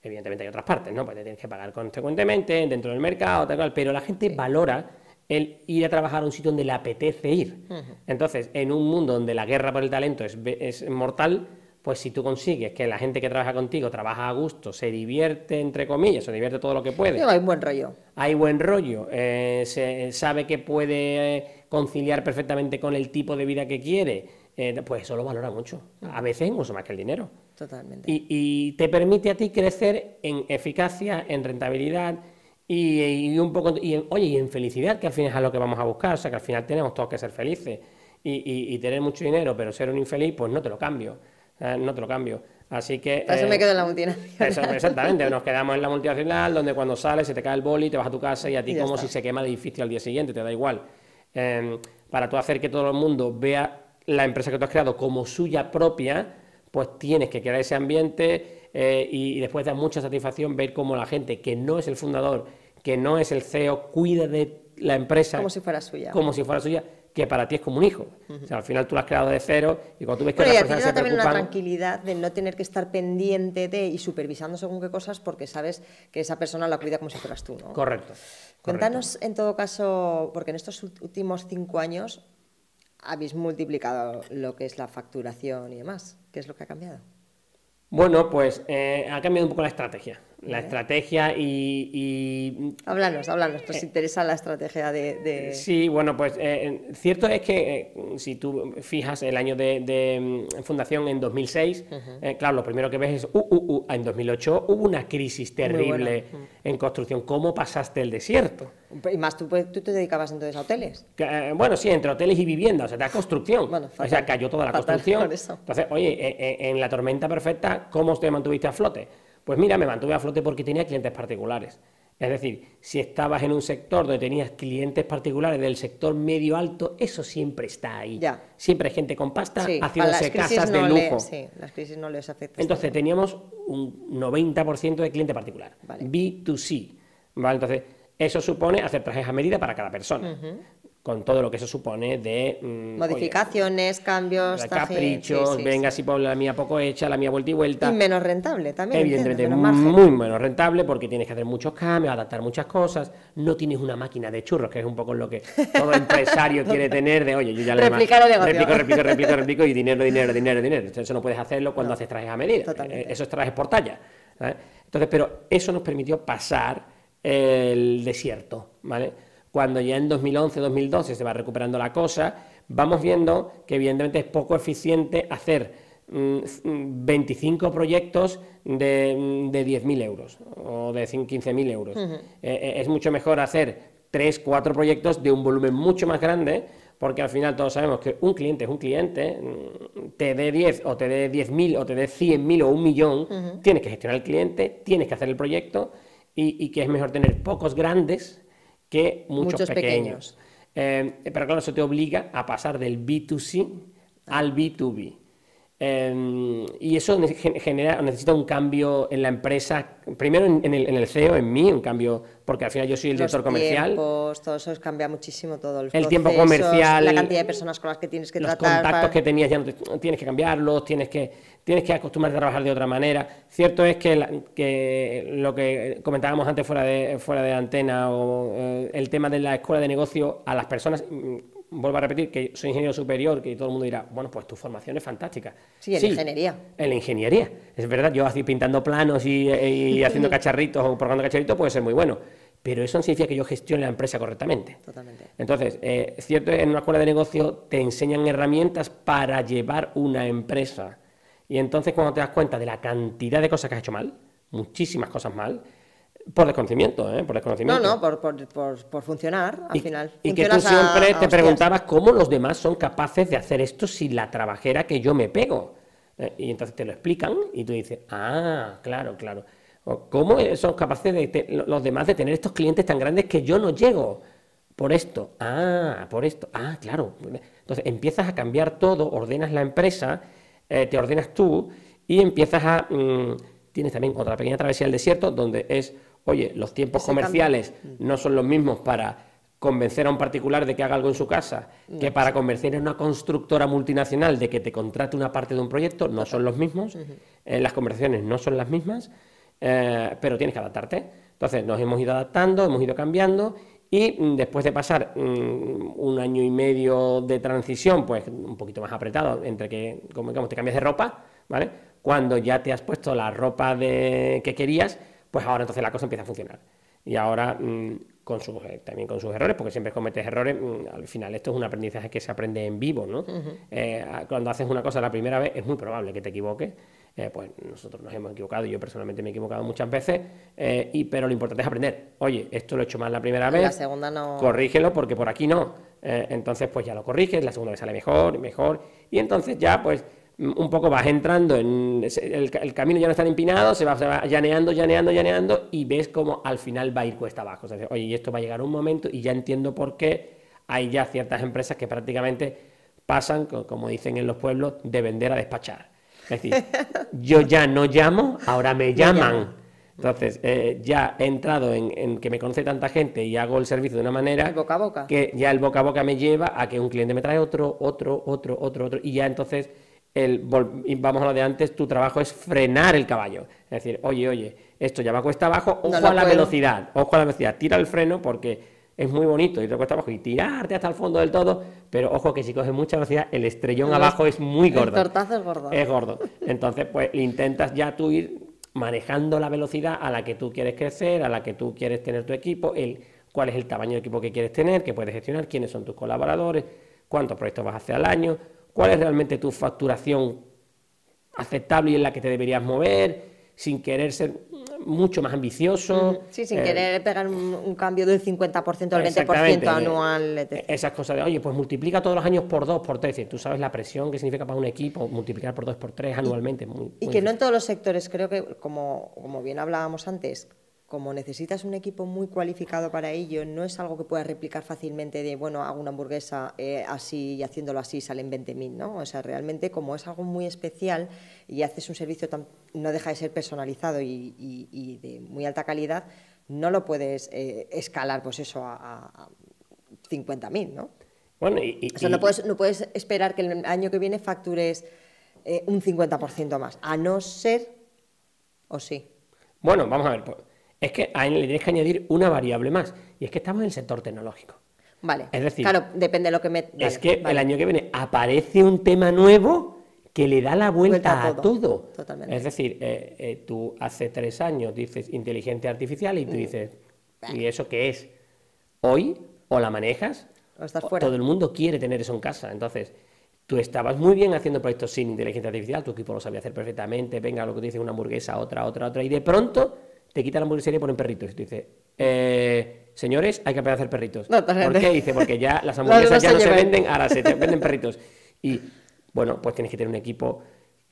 Evidentemente hay otras partes, ¿no? Pues te tienes que pagar consecuentemente dentro del mercado, tal cual, pero la gente valora el ir a trabajar a un sitio donde le apetece ir. Entonces, en un mundo donde la guerra por el talento es mortal, pues si tú consigues que la gente que trabaja contigo trabaja a gusto, se divierte, entre comillas, se divierte todo lo que puede. Hay buen rollo. Hay buen rollo, se sabe que puede conciliar perfectamente con el tipo de vida que quiere, pues eso lo valora mucho. A veces incluso más que el dinero. Totalmente. Y te permite a ti crecer en eficacia, en rentabilidad y un poco y en felicidad, que al final es a lo que vamos a buscar. O sea, que al final tenemos todos que ser felices y tener mucho dinero, pero ser un infeliz, pues no te lo cambio. No te lo cambio. Así que... Para eso me quedo en la multinacional. Exactamente, nos quedamos en la multinacional, donde cuando sales se te cae el boli, te vas a tu casa y a ti como está. si se quema el edificio al día siguiente, te da igual. Para tú hacer que todo el mundo vea la empresa que tú has creado como suya propia, pues tienes que crear ese ambiente y después da mucha satisfacción ver cómo la gente que no es el fundador, que no es el CEO, cuida de la empresa como si fuera suya. Como si fuera suya, que para ti es como un hijo. O sea, al final tú lo has creado de cero y cuando tú ves que Bueno, las y personas a ti se te da también preocupan... una tranquilidad de no tener que estar pendiente de y supervisando según qué cosas porque sabes que esa persona la cuida como si fueras tú, ¿no? Correcto. Cuéntanos, en todo caso, porque en estos últimos 5 años habéis multiplicado lo que es la facturación y demás. ¿Qué es lo que ha cambiado? Bueno, pues ha cambiado un poco la estrategia. La estrategia y... Háblanos, nos interesa la estrategia de... Sí, bueno, pues cierto es que si tú fijas el año de fundación en 2006, claro, lo primero que ves es, en 2008 hubo una crisis terrible en construcción. ¿Cómo pasaste el desierto? Y más, tú te dedicabas entonces a hoteles. Bueno, sí, entre hoteles y viviendas, o sea, de construcción. Bueno, fatal, o sea, cayó toda la construcción. Por eso. Entonces, oye, en la tormenta perfecta, ¿cómo te mantuviste a flote? Pues mira, me mantuve a flote porque tenía clientes particulares. Es decir, si estabas en un sector donde tenías clientes particulares del sector medio alto, eso siempre está ahí. Ya. Siempre hay gente con pasta Sí, haciéndose casas de lujo. Sí, las crisis no les afectan. Entonces teníamos un 90% de cliente particular. Vale. B2C. ¿Vale? Entonces, Eso supone hacer trajes a medida para cada persona, con todo lo que eso supone de... modificaciones, cambios, caprichos, venga, si pongo la mía poco hecha, la mía vuelta y vuelta. Y menos rentable también, Evidentemente, entiendo, menos margen. muy menos rentable porque tienes que hacer muchos cambios, adaptar muchas cosas, no tienes una máquina de churros, que es un poco lo que todo empresario quiere tener, de oye, yo ya le replicar el negocio. replico y dinero. Eso no puedes hacerlo cuando haces trajes a medida. Eso es trajes por talla, ¿sabes? Entonces, pero eso nos permitió pasar el desierto, ¿vale? Cuando ya en 2011, 2012 se va recuperando la cosa, vamos viendo que evidentemente es poco eficiente hacer 25 proyectos de 10.000 euros o de 15.000 euros. Es mucho mejor hacer 3, 4 proyectos de un volumen mucho más grande, porque al final todos sabemos que un cliente es un cliente, te dé 10 o te dé 10.000 o te dé 100.000 o 1.000.000, tienes que gestionar el cliente, tienes que hacer el proyecto y que es mejor tener pocos grandes que muchos pequeños. Pero claro, eso te obliga a pasar del B2C al B2B. Y eso necesita un cambio en la empresa, primero en el CEO, en mí, un cambio, porque al final yo soy el director comercial. Todo eso cambia muchísimo, todo el tiempo comercial, la cantidad de personas con las que tienes que tratar. Los contactos que tenías ya no tienes que cambiarlos, tienes que acostumbrarte a trabajar de otra manera. Cierto es que lo que comentábamos antes fuera de antena, o el tema de la escuela de negocio, a las personas... Vuelvo a repetir que soy ingeniero superior, que todo el mundo dirá, bueno, pues tu formación es fantástica. Sí, en ingeniería. En la ingeniería, es verdad, yo así pintando planos y haciendo cacharritos o programando cacharritos puede ser muy bueno, pero eso no significa que yo gestione la empresa correctamente. Totalmente. Entonces, cierto, en una escuela de negocio te enseñan herramientas para llevar una empresa, y entonces cuando te das cuenta de la cantidad de cosas que has hecho mal, muchísimas cosas mal, por desconocimiento, Por desconocimiento. No, por funcionar, al final. Y que tú siempre te preguntabas cómo los demás son capaces de hacer esto sin la trabajera que yo me pego. Y entonces te lo explican y tú dices, claro. O, ¿cómo son capaces los demás de tener estos clientes tan grandes que yo no llego? Por esto. Por esto. Claro. Entonces empiezas a cambiar todo, ordenas la empresa, te ordenas tú y empiezas a... tienes también otra pequeña travesía del desierto donde es... Oye, los tiempos comerciales no son los mismos para convencer a un particular de que haga algo en su casa que para convencer a una constructora multinacional de que te contrate una parte de un proyecto, no son los mismos, las conversaciones no son las mismas, pero tienes que adaptarte. Entonces nos hemos ido adaptando, hemos ido cambiando y después de pasar 1 año y medio de transición, pues un poquito más apretado, entre que, como digamos, te cambias de ropa, ¿vale? Cuando ya te has puesto la ropa que querías, pues ahora entonces la cosa empieza a funcionar. Y ahora, también con sus errores, porque siempre cometes errores, al final esto es un aprendizaje que se aprende en vivo, ¿no? Cuando haces una cosa la primera vez, es muy probable que te equivoques. Pues nosotros nos hemos equivocado, yo personalmente me he equivocado muchas veces, pero lo importante es aprender. Oye, esto lo he hecho mal la primera vez, la segunda no... corrígelo porque por aquí no. Entonces, pues ya lo corriges, la segunda vez sale mejor, y entonces ya, pues... un poco vas entrando en el camino, ya no está empinado, se va llaneando y ves como al final va a ir cuesta abajo. O sea, oye, y esto va a llegar un momento y ya entiendo por qué hay ya ciertas empresas que prácticamente pasan, como dicen en los pueblos, de vender a despachar. Es decir, yo ya no llamo, ahora me llaman. Entonces, ya he entrado en que me conoce tanta gente y hago el servicio de una manera... El boca a boca. Que ya el boca a boca me lleva a que un cliente me trae otro, y ya entonces... vamos a lo de antes, tu trabajo es frenar el caballo. Es decir, oye, esto ya va cuesta abajo, ojo a la velocidad, tira el freno porque es muy bonito ir cuesta abajo y tirarte hasta el fondo del todo, pero ojo que si coges mucha velocidad, el estrellón abajo es muy gordo. El tortazo es gordo. Es gordo. Entonces, pues intentas ya tú ir manejando la velocidad a la que tú quieres crecer, a la que tú quieres tener tu equipo, cuál es el tamaño de equipo que quieres tener, que puedes gestionar, quiénes son tus colaboradores, cuántos proyectos vas a hacer al año, cuál es realmente tu facturación aceptable y en la que te deberías mover, sin querer ser mucho más ambicioso. Sí, sin querer pegar un cambio del 50% al 20% anual, etc. Esas cosas de, oye, pues multiplica todos los años por 2, por 3. Tú sabes la presión que significa para un equipo multiplicar por 2, por 3 anualmente. Y que no en todos los sectores, creo que, como bien hablábamos antes, como necesitas un equipo muy cualificado para ello, no es algo que puedas replicar fácilmente de, bueno, hago una hamburguesa así y haciéndolo así salen 20.000, ¿no? O sea, realmente como es algo muy especial y haces un servicio no deja de ser personalizado y de muy alta calidad, no lo puedes escalar, pues eso, a 50.000, ¿no? Bueno, O sea, no puedes esperar que el año que viene factures un 50% más, a no ser, o sí. Bueno, vamos a ver, pues, es que ahí le tienes que añadir una variable más, y es que estamos en el sector tecnológico. Vale, Es decir, claro, depende de lo que me... Vale, es que vale. el año que viene aparece un tema nuevo que le da la vuelta Vuelta a a todo, todo. totalmente. Es decir, tú hace 3 años dices inteligencia artificial y tú dices, ¿y eso qué es? Hoy o la manejas O estás fuera. todo el mundo quiere tener eso en casa. Entonces, tú estabas muy bien haciendo proyectos sin inteligencia artificial, tu equipo lo sabía hacer perfectamente, venga, lo que tú dices, una hamburguesa, otra, y de pronto te quitan la hamburguesería y ponen perritos. Y tú dices, señores, hay que aprender a hacer perritos. Totalmente. ¿Por qué? Dice, porque ya las hamburguesas Los ya no se llevan. venden, ahora se te venden perritos. Y, bueno, pues tienes que tener un equipo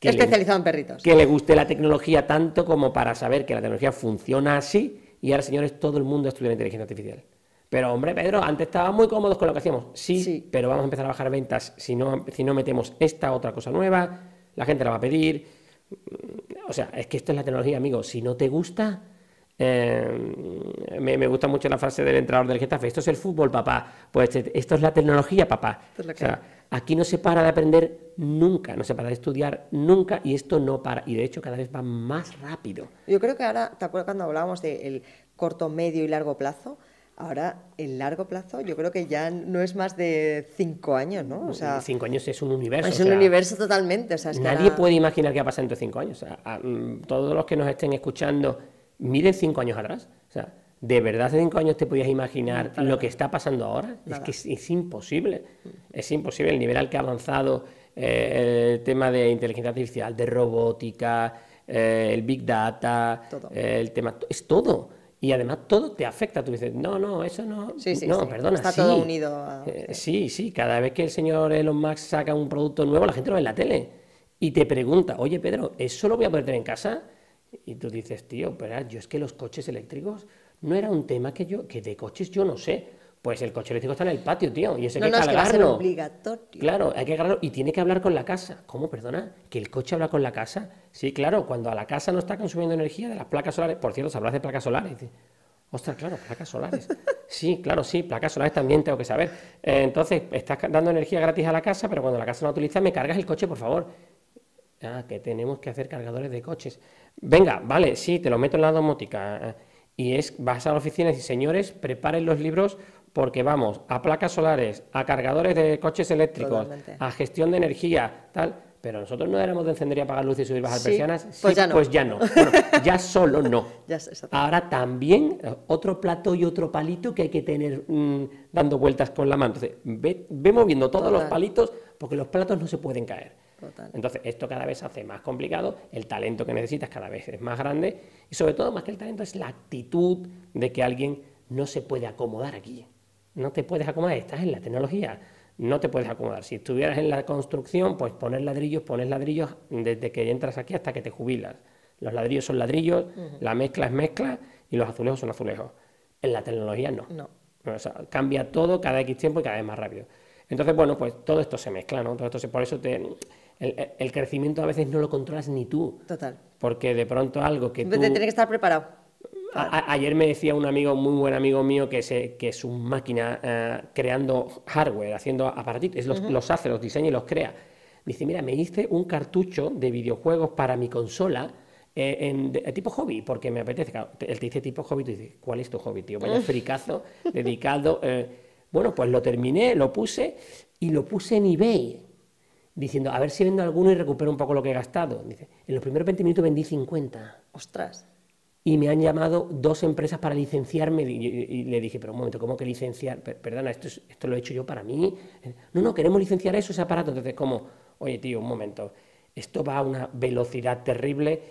Especializado en perritos. que le guste la tecnología tanto como para saber que la tecnología funciona así y ahora, señores, todo el mundo estudia inteligencia artificial. Pero, hombre, Pedro, antes estábamos muy cómodos con lo que hacíamos. Sí, pero vamos a empezar a bajar ventas si no metemos esta otra cosa nueva, la gente la va a pedir. O sea, es que esto es la tecnología, amigo. Si no te gusta... me gusta mucho la frase del entrenador del Getafe, esto es el fútbol, papá, pues esto es la tecnología, papá. Esto es lo o sea, aquí no se para de aprender nunca, no se para de estudiar nunca y esto no para, y de hecho cada vez va más rápido. Yo creo que ahora, ¿te acuerdas cuando hablábamos del corto, medio y largo plazo? Ahora, el largo plazo, yo creo que ya no es más de 5 años, ¿no? O sea, 5 años es un universo. es un universo totalmente. O sea, es que nadie ahora... puede imaginar qué va a pasar dentro de 5 años. O sea, todos los que nos estén escuchando, miren 5 años atrás. O sea, ¿de verdad hace 5 años te podías imaginar lo que está pasando ahora? Es que es imposible. Es imposible el nivel al que ha avanzado el tema de inteligencia artificial, de robótica, el Big Data, el tema... Es todo. Y además todo te afecta. Tú dices, no, eso no... Sí, no, perdona, está todo unido a... sí, cada vez que el señor Elon Musk saca un producto nuevo, la gente lo ve en la tele. Y te pregunta, oye, Pedro, ¿eso lo voy a poder tener en casa? Y tú dices, tío, pero yo es que los coches eléctricos no era un tema que de coches yo no sé. Pues el coche eléctrico está en el patio, tío, y eso hay que cargarlo. Es que va a ser obligatorio. Claro, hay que cargarlo y tiene que hablar con la casa. ¿Cómo, perdona? ¿Que el coche habla con la casa? Sí, claro, cuando a la casa no está consumiendo energía de las placas solares. Por cierto, sabrás de placas solares. Dice, ostras, claro, placas solares. Sí, claro, sí, placas solares también tengo que saber. Entonces, estás dando energía gratis a la casa, pero cuando la casa no la utiliza, me cargas el coche, por favor. Ah, que tenemos que hacer cargadores de coches. Venga, vale, sí, te lo meto en la domótica. Y vas a la oficina y dices, señores, preparen los libros porque vamos a placas solares, a cargadores de coches eléctricos, a gestión de energía, tal. Pero nosotros no éramos de encender y apagar luces y subir y bajar persianas. Pues ya no. Pues ya no. Bueno, ya solo no. Ya ahora también otro plato y otro palito que hay que tener dando vueltas con la mano. Entonces, ve moviendo todos los palitos porque los platos no se pueden caer. Total. Entonces, esto cada vez se hace más complicado, el talento que necesitas cada vez es más grande y sobre todo, más que el talento, es la actitud de que alguien no se puede acomodar aquí. No te puedes acomodar, estás en la tecnología, no te puedes acomodar. Si estuvieras en la construcción, pues pones ladrillos desde que entras aquí hasta que te jubilas. Los ladrillos son ladrillos, la mezcla es mezcla y los azulejos son azulejos. En la tecnología no. O sea, cambia todo cada X tiempo y cada vez más rápido. Entonces, bueno, pues todo esto se mezcla, ¿no? Todo esto por eso el crecimiento a veces no lo controlas ni tú. Total. Porque de pronto algo que tú... Tienes que estar preparado. Ayer me decía un amigo, muy buen amigo mío, que es un máquina creando hardware, haciendo aparatitos, los hace, los diseña y los crea. Dice, mira, me hice un cartucho de videojuegos para mi consola de tipo hobby, porque me apetece. Claro, él te dice tipo hobby, tú dices, ¿cuál es tu hobby, tío? Vaya fricazo dedicado... Bueno, pues lo terminé, lo puse en eBay, diciendo, a ver si vendo alguno y recupero un poco lo que he gastado. Dice, en los primeros 20 minutos vendí 50. ¡Ostras! Y me han llamado 2 empresas para licenciarme y le dije, pero un momento, ¿cómo que licenciar? Perdona, esto lo he hecho yo para mí. No, queremos licenciar ese aparato. Entonces, como, oye, tío, un momento, esto va a una velocidad terrible,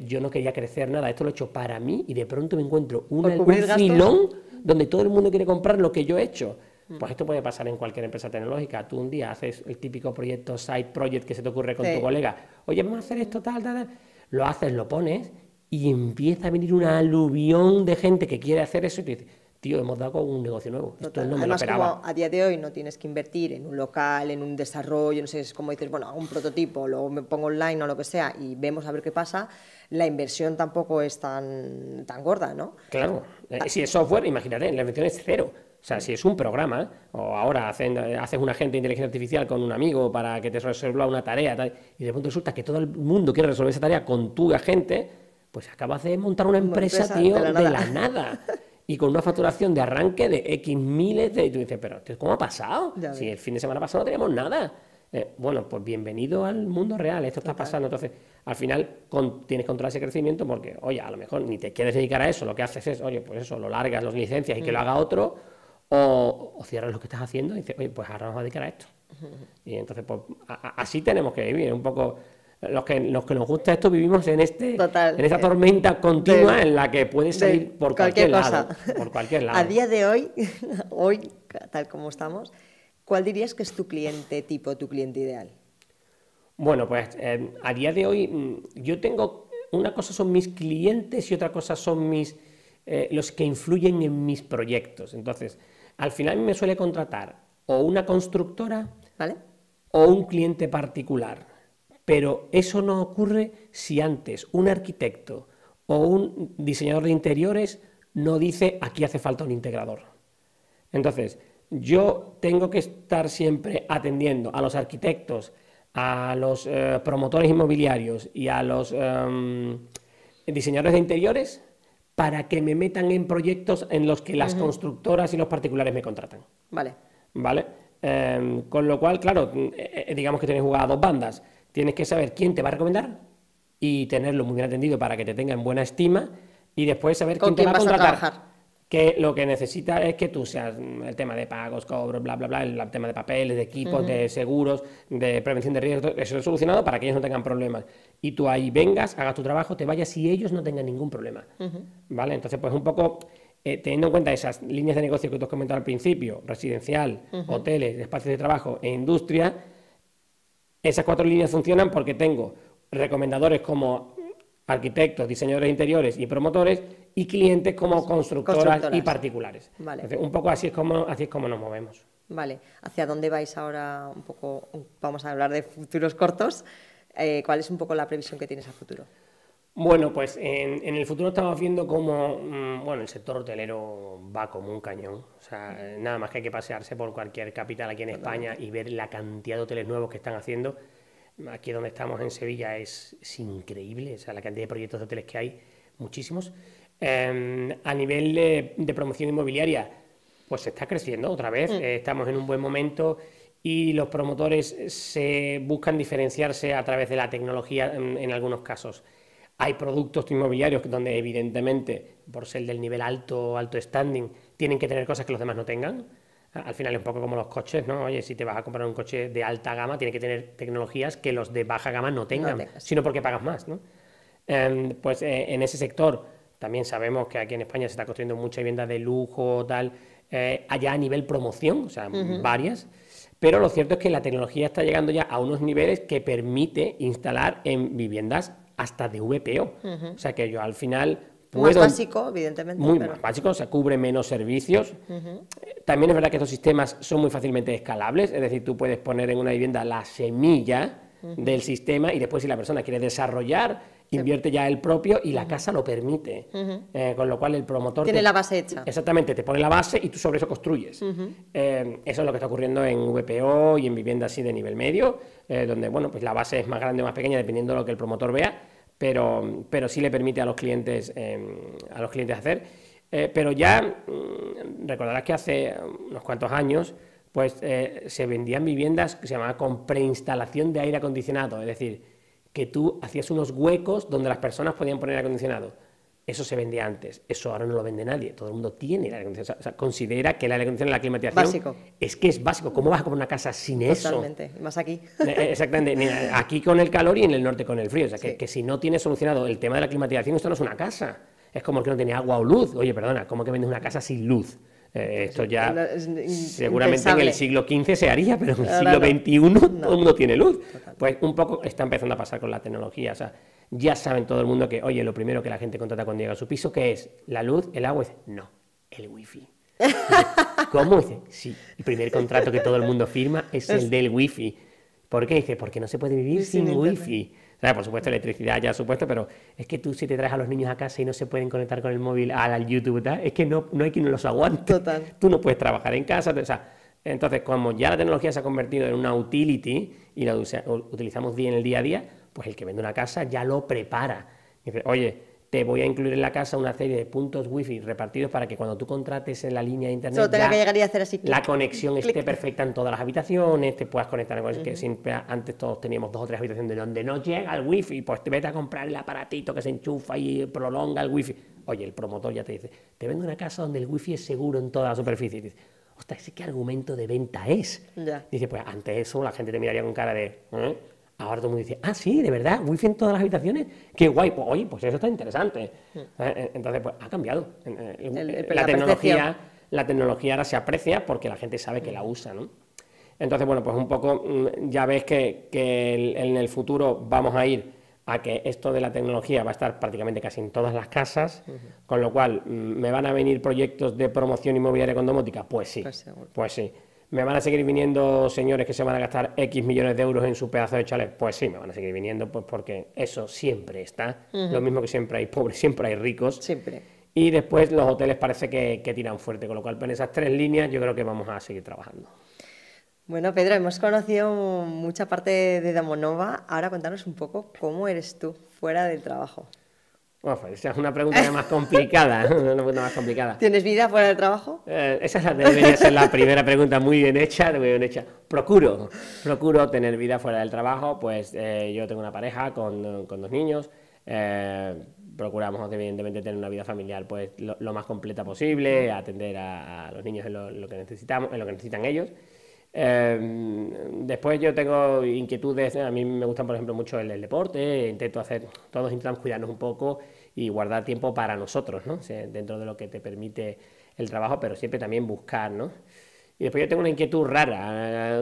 yo no quería crecer nada, esto lo he hecho para mí y de pronto me encuentro un filón donde todo el mundo quiere comprar lo que yo he hecho. Pues esto puede pasar en cualquier empresa tecnológica. Tú un día haces el típico proyecto, side project que se te ocurre con tu colega. Oye, vamos a hacer esto, tal. Lo haces, lo pones y empieza a venir una aluvión de gente que quiere hacer eso y te dice, tío, hemos dado con un negocio nuevo. Total. Esto no me Además, lo esperaba. como a día de hoy no tienes que invertir en un local, en un desarrollo, no sé, es como dices, bueno, hago un prototipo, luego me pongo online o lo que sea y vemos a ver qué pasa, la inversión tampoco es tan gorda, ¿no? Claro, si es software, imagínate, la inversión es cero. O sea, si es un programa, o ahora haces un agente de inteligencia artificial con un amigo para que te resuelva una tarea, tal, y de pronto resulta que todo el mundo quiere resolver esa tarea con tu agente, pues acabas de montar una empresa, tío, de la nada. Y con una facturación de arranque de X miles de... Y tú dices, pero ¿cómo ha pasado? Si el fin de semana pasado no teníamos nada. Bueno, pues bienvenido al mundo real, esto está pasando. Entonces, al final tienes que controlar ese crecimiento porque, oye, a lo mejor ni te quieres dedicar a eso, lo que haces es, oye, pues eso, lo largas, los licencias y que lo haga otro, o cierras lo que estás haciendo y dices, oye, pues ahora nos vamos a dedicar a esto. Y entonces, pues así tenemos que vivir, un poco... Los que nos gusta esto vivimos en esta tormenta continua en la que puedes salir por cualquier lado. Por cualquier lado. A día de hoy, tal como estamos, ¿cuál dirías que es tu cliente tipo, tu cliente ideal? Bueno, pues a día de hoy yo tengo... Una cosa son mis clientes y otra cosa son los que influyen en mis proyectos. Entonces, al final me suele contratar o una constructora, ¿vale?, o un cliente particular. Pero eso no ocurre si antes un arquitecto o un diseñador de interiores no dice aquí hace falta un integrador. Entonces, yo tengo que estar siempre atendiendo a los arquitectos, a los promotores inmobiliarios y a los diseñadores de interiores para que me metan en proyectos en los que las constructoras y los particulares me contratan. Vale. Con lo cual, claro, digamos que tienes jugado a dos bandas. Tienes que saber quién te va a recomendar y tenerlo muy bien atendido para que te tenga en buena estima y después saber quién te va a contratar. Que lo que necesita es que tú seas el tema de pagos, cobros, bla, bla, bla, el tema de papeles, de equipos, de seguros, de prevención de riesgos, eso es solucionado para que ellos no tengan problemas. Y tú ahí vengas, hagas tu trabajo, te vayas y ellos no tengan ningún problema. ¿Vale? Entonces, pues un poco... teniendo en cuenta esas líneas de negocio que tú has comentado al principio, residencial, hoteles, espacios de trabajo e industria, esas 4 líneas funcionan porque tengo recomendadores como arquitectos, diseñadores de interiores y promotores y clientes como constructoras y particulares. Vale. Entonces, un poco así es como nos movemos. Vale. ¿Hacia dónde vais ahora? Un poco, vamos a hablar de futuros cortos. ¿Cuál es un poco la previsión que tienes a futuro? Bueno, pues en el futuro estamos viendo cómo el sector hotelero va como un cañón. O sea, nada más que hay que pasearse por cualquier capital aquí en España y ver la cantidad de hoteles nuevos que están haciendo. Aquí donde estamos en Sevilla es increíble, o sea, la cantidad de proyectos de hoteles que hay, muchísimos. A nivel de promoción inmobiliaria, pues se está creciendo otra vez, estamos en un buen momento y los promotores se buscan diferenciarse a través de la tecnología en algunos casos. Hay productos inmobiliarios donde evidentemente, por ser del nivel alto standing, tienen que tener cosas que los demás no tengan. Al final es un poco como los coches, ¿no? Oye, si te vas a comprar un coche de alta gama, tiene que tener tecnologías que los de baja gama no tengan, sino porque pagas más, ¿no? Pues en ese sector también sabemos que aquí en España se está construyendo mucha vivienda de lujo, tal, allá a nivel promoción, o sea, varias, pero lo cierto es que la tecnología está llegando ya a unos niveles que permite instalar en viviendas hasta de VPO. O sea que yo al final puedo... Más básico, evidentemente. Más básico, o sea, cubre menos servicios. También es verdad que estos sistemas son muy fácilmente escalables, es decir, tú puedes poner en una vivienda la semilla del sistema y después si la persona quiere desarrollar, invierte ya el propio y la casa lo permite. Con lo cual el promotor... Tiene la base hecha. Exactamente, te pone la base y tú sobre eso construyes. Eso es lo que está ocurriendo en VPO y en viviendas así de nivel medio, donde bueno, pues la base es más grande o más pequeña dependiendo de lo que el promotor vea, pero sí le permite a los clientes hacer. Pero ya recordarás que hace unos cuantos años pues se vendían viviendas que se llamaban con preinstalación de aire acondicionado, es decir, que tú hacías unos huecos donde las personas podían poner aire acondicionado. Eso se vendía antes, eso ahora no lo vende nadie, todo el mundo tiene el aire acondicionado. O sea, considera que el aire acondicionado y la climatización básico. Es que es básico. ¿Cómo vas a comprar una casa sin eso? Totalmente, más aquí. Exactamente, aquí con el calor y en el norte con el frío. O sea, que si no tienes solucionado el tema de la climatización, esto no es una casa. Es como el que no tiene agua o luz. Oye, perdona, ¿cómo que vendes una casa sin luz? Esto ya seguramente en el siglo XV se haría, pero en el siglo XXI todo el mundo tiene luz. Pues un poco está empezando a pasar con la tecnología. O sea, ya saben todo el mundo que, oye, lo primero que la gente contrata cuando llega a su piso, ¿qué es? ¿La luz? ¿El agua? No, el wifi. ¿Cómo? Dice, sí, el primer contrato que todo el mundo firma es el del wifi. ¿Por qué? Dice, porque no se puede vivir sin wifi. O sea, por supuesto, electricidad ya supuesto, pero es que tú si te traes a los niños a casa y no se pueden conectar con el móvil al YouTube, ¿tal? Es que no hay quien los aguante. Total. Tú no puedes trabajar en casa, o sea, entonces, como ya la tecnología se ha convertido en una utility y la utilizamos en el día a día, pues el que vende una casa ya lo prepara. Dice, oye, te voy a incluir en la casa una serie de puntos wifi repartidos para que cuando tú contrates en la línea de internet solo tenga que llegar y hacer así, la conexión esté perfecta en todas las habitaciones, te puedas conectar con que siempre antes todos teníamos 2 o 3 habitaciones donde no llega el wifi, pues te vete a comprar el aparatito que se enchufa y prolonga el wifi. Oye, el promotor ya te dice, te vendo una casa donde el wifi es seguro en toda la superficie. Y dices, ostras, ¿ese qué argumento de venta es? Ya. Dice, pues ante eso la gente te miraría con cara de... Ahora todo el mundo dice, ah, sí, de verdad, wifi en todas las habitaciones, qué guay, pues oye, pues eso está interesante. Entonces, pues ha cambiado. La tecnología ahora se aprecia porque la gente sabe que la usa, ¿no? Entonces, bueno, pues un poco ya ves que en el futuro vamos a ir a que esto de la tecnología va a estar prácticamente casi en todas las casas, con lo cual, ¿me van a venir proyectos de promoción inmobiliaria con domótica? Pues sí, pues sí. ¿Me van a seguir viniendo señores que se van a gastar X millones de euros en su pedazo de chalet? Pues sí, me van a seguir viniendo, pues porque eso siempre está. Lo mismo que siempre hay pobres, siempre hay ricos. Siempre. Y después los hoteles parece que tiran fuerte, con lo cual en esas 3 líneas yo creo que vamos a seguir trabajando. Bueno, Pedro, hemos conocido mucha parte de Domonova. Ahora cuéntanos un poco cómo eres tú fuera del trabajo. Bueno, pues esa es una pregunta más complicada, una pregunta más complicada. ¿Tienes vida fuera del trabajo? Esa debería ser la primera pregunta, muy bien hecha, muy bien hecha. Procuro tener vida fuera del trabajo, pues yo tengo una pareja con 2 niños, procuramos evidentemente tener una vida familiar pues lo más completa posible, atender a los niños en lo que necesitamos, en lo que necesitan ellos. Después yo tengo inquietudes, a mí me gustan por ejemplo mucho el deporte, todos intentamos cuidarnos un poco y guardar tiempo para nosotros, ¿no? O sea, dentro de lo que te permite el trabajo, pero siempre también buscar, ¿no? Y después yo tengo una inquietud rara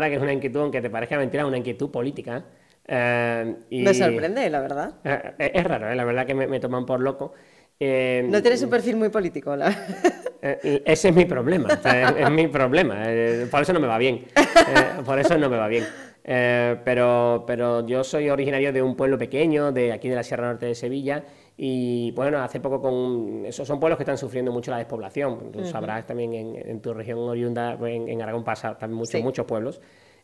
que es una inquietud, aunque te parezca mentira, una inquietud política. Me sorprende, la verdad. Es raro, la verdad que me toman por loco. No tienes un perfil muy político, la ese es mi problema, o sea, es mi problema, por eso no me va bien, pero yo soy originario de un pueblo pequeño, de aquí de la Sierra Norte de Sevilla, y bueno, hace poco esos son pueblos que están sufriendo mucho la despoblación, tú sabrás también en tu región oriunda, en Aragón pasa también muchos pueblos,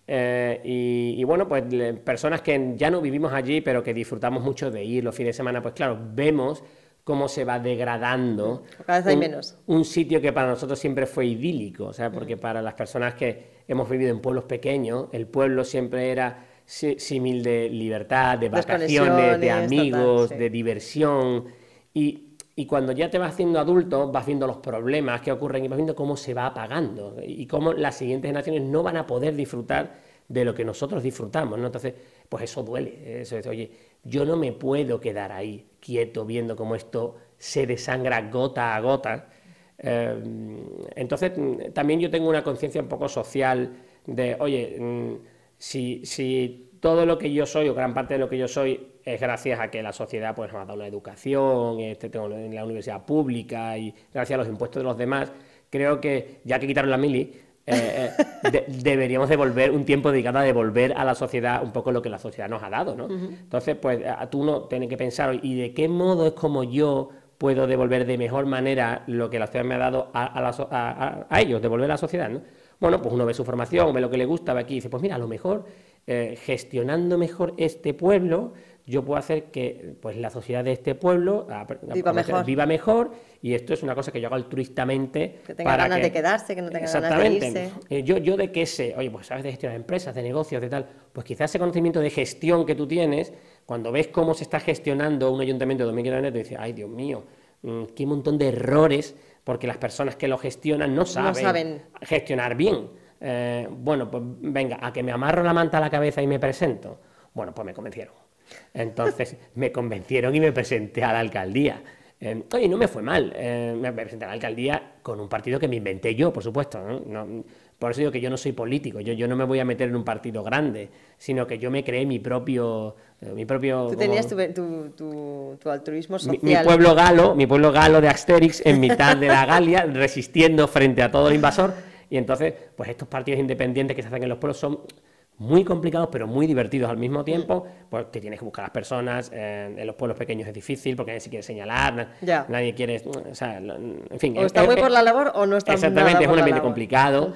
y bueno, pues personas que ya no vivimos allí, pero que disfrutamos mucho de ir los fines de semana, pues claro, vemos cómo se va degradando cada vez hay menos. Un sitio que para nosotros siempre fue idílico, o sea, porque para las personas que hemos vivido en pueblos pequeños, el pueblo siempre era símil de libertad, de vacaciones, de amigos, total, sí, de diversión, y cuando ya te vas haciendo adulto, vas viendo los problemas que ocurren y vas viendo cómo se va apagando y cómo las siguientes generaciones no van a poder disfrutar de lo que nosotros disfrutamos, ¿no? Entonces, pues eso duele, eso es, oye, yo no me puedo quedar ahí quieto viendo cómo esto se desangra gota a gota. Entonces, también yo tengo una conciencia un poco social de, oye, si todo lo que yo soy, o gran parte de lo que yo soy, es gracias a que la sociedad pues, nos ha dado una educación, tengo en la universidad pública y gracias a los impuestos de los demás, creo que, ya que quitaron la mili, deberíamos devolver un tiempo dedicado a devolver a la sociedad un poco lo que la sociedad nos ha dado, ¿no? Entonces, pues tú no tienes que pensar, ¿y de qué modo es como yo puedo devolver de mejor manera lo que la sociedad me ha dado a ellos, devolver a la sociedad, ¿no? Bueno, pues uno ve su formación, ve lo que le gusta, ve aquí y dice, pues mira, a lo mejor gestionando mejor este pueblo, yo puedo hacer que pues la sociedad de este pueblo viva mejor, y esto es una cosa que yo hago altruistamente. Que tenga ganas de quedarse, que no tenga ganas de irse. Yo de qué sé, oye, pues sabes de gestionar empresas, de negocios, de tal, pues quizás ese conocimiento de gestión que tú tienes, cuando ves cómo se está gestionando un ayuntamiento de 2.000 kilómetros, te dices, ay, Dios mío, qué montón de errores, porque las personas que lo gestionan no saben gestionar bien. Bueno, pues venga, a que me amarro la manta a la cabeza y me presento. Bueno, pues me convencieron. Entonces me convencieron y me presenté a la alcaldía. Oye, no me fue mal. Me presenté a la alcaldía con un partido que me inventé yo, por supuesto, ¿no? por eso digo que yo no soy político, yo no me voy a meter en un partido grande, sino que yo me creé mi propio... Tú tenías tu altruismo social. Mi pueblo galo de Asterix en mitad de la Galia, resistiendo frente a todo el invasor, y entonces, pues estos partidos independientes que se hacen en los pueblos son muy complicados, pero muy divertidos al mismo tiempo, pues te tienes que buscar a las personas, en los pueblos pequeños es difícil, porque nadie se quiere señalar, nadie quiere, o sea, en fin. O está muy por la labor o no está nada por la labor. Exactamente, es un ambiente complicado,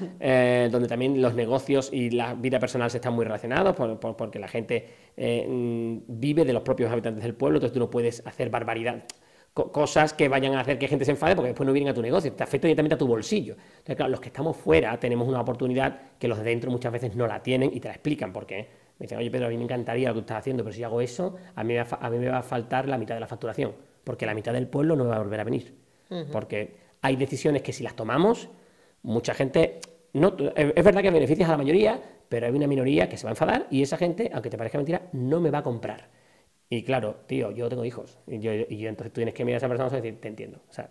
donde también los negocios y la vida personal se están muy relacionados, porque la gente vive de los propios habitantes del pueblo, entonces tú no puedes hacer barbaridad, cosas que vayan a hacer que gente se enfade porque después no vienen a tu negocio, te afecta directamente a tu bolsillo. Entonces, claro, los que estamos fuera tenemos una oportunidad que los de dentro muchas veces no la tienen y te la explican por qué. Me dicen, oye Pedro, a mí me encantaría lo que tú estás haciendo, pero si hago eso, a mí me va a faltar la mitad de la facturación, porque la mitad del pueblo no me va a volver a venir. Porque hay decisiones que si las tomamos, mucha gente... No, es verdad que beneficias a la mayoría, pero hay una minoría que se va a enfadar y esa gente, aunque te parezca mentira, no me va a comprar. Y claro, tío, yo tengo hijos. Y yo entonces tú tienes que mirar a esa persona y decir, te entiendo. O sea,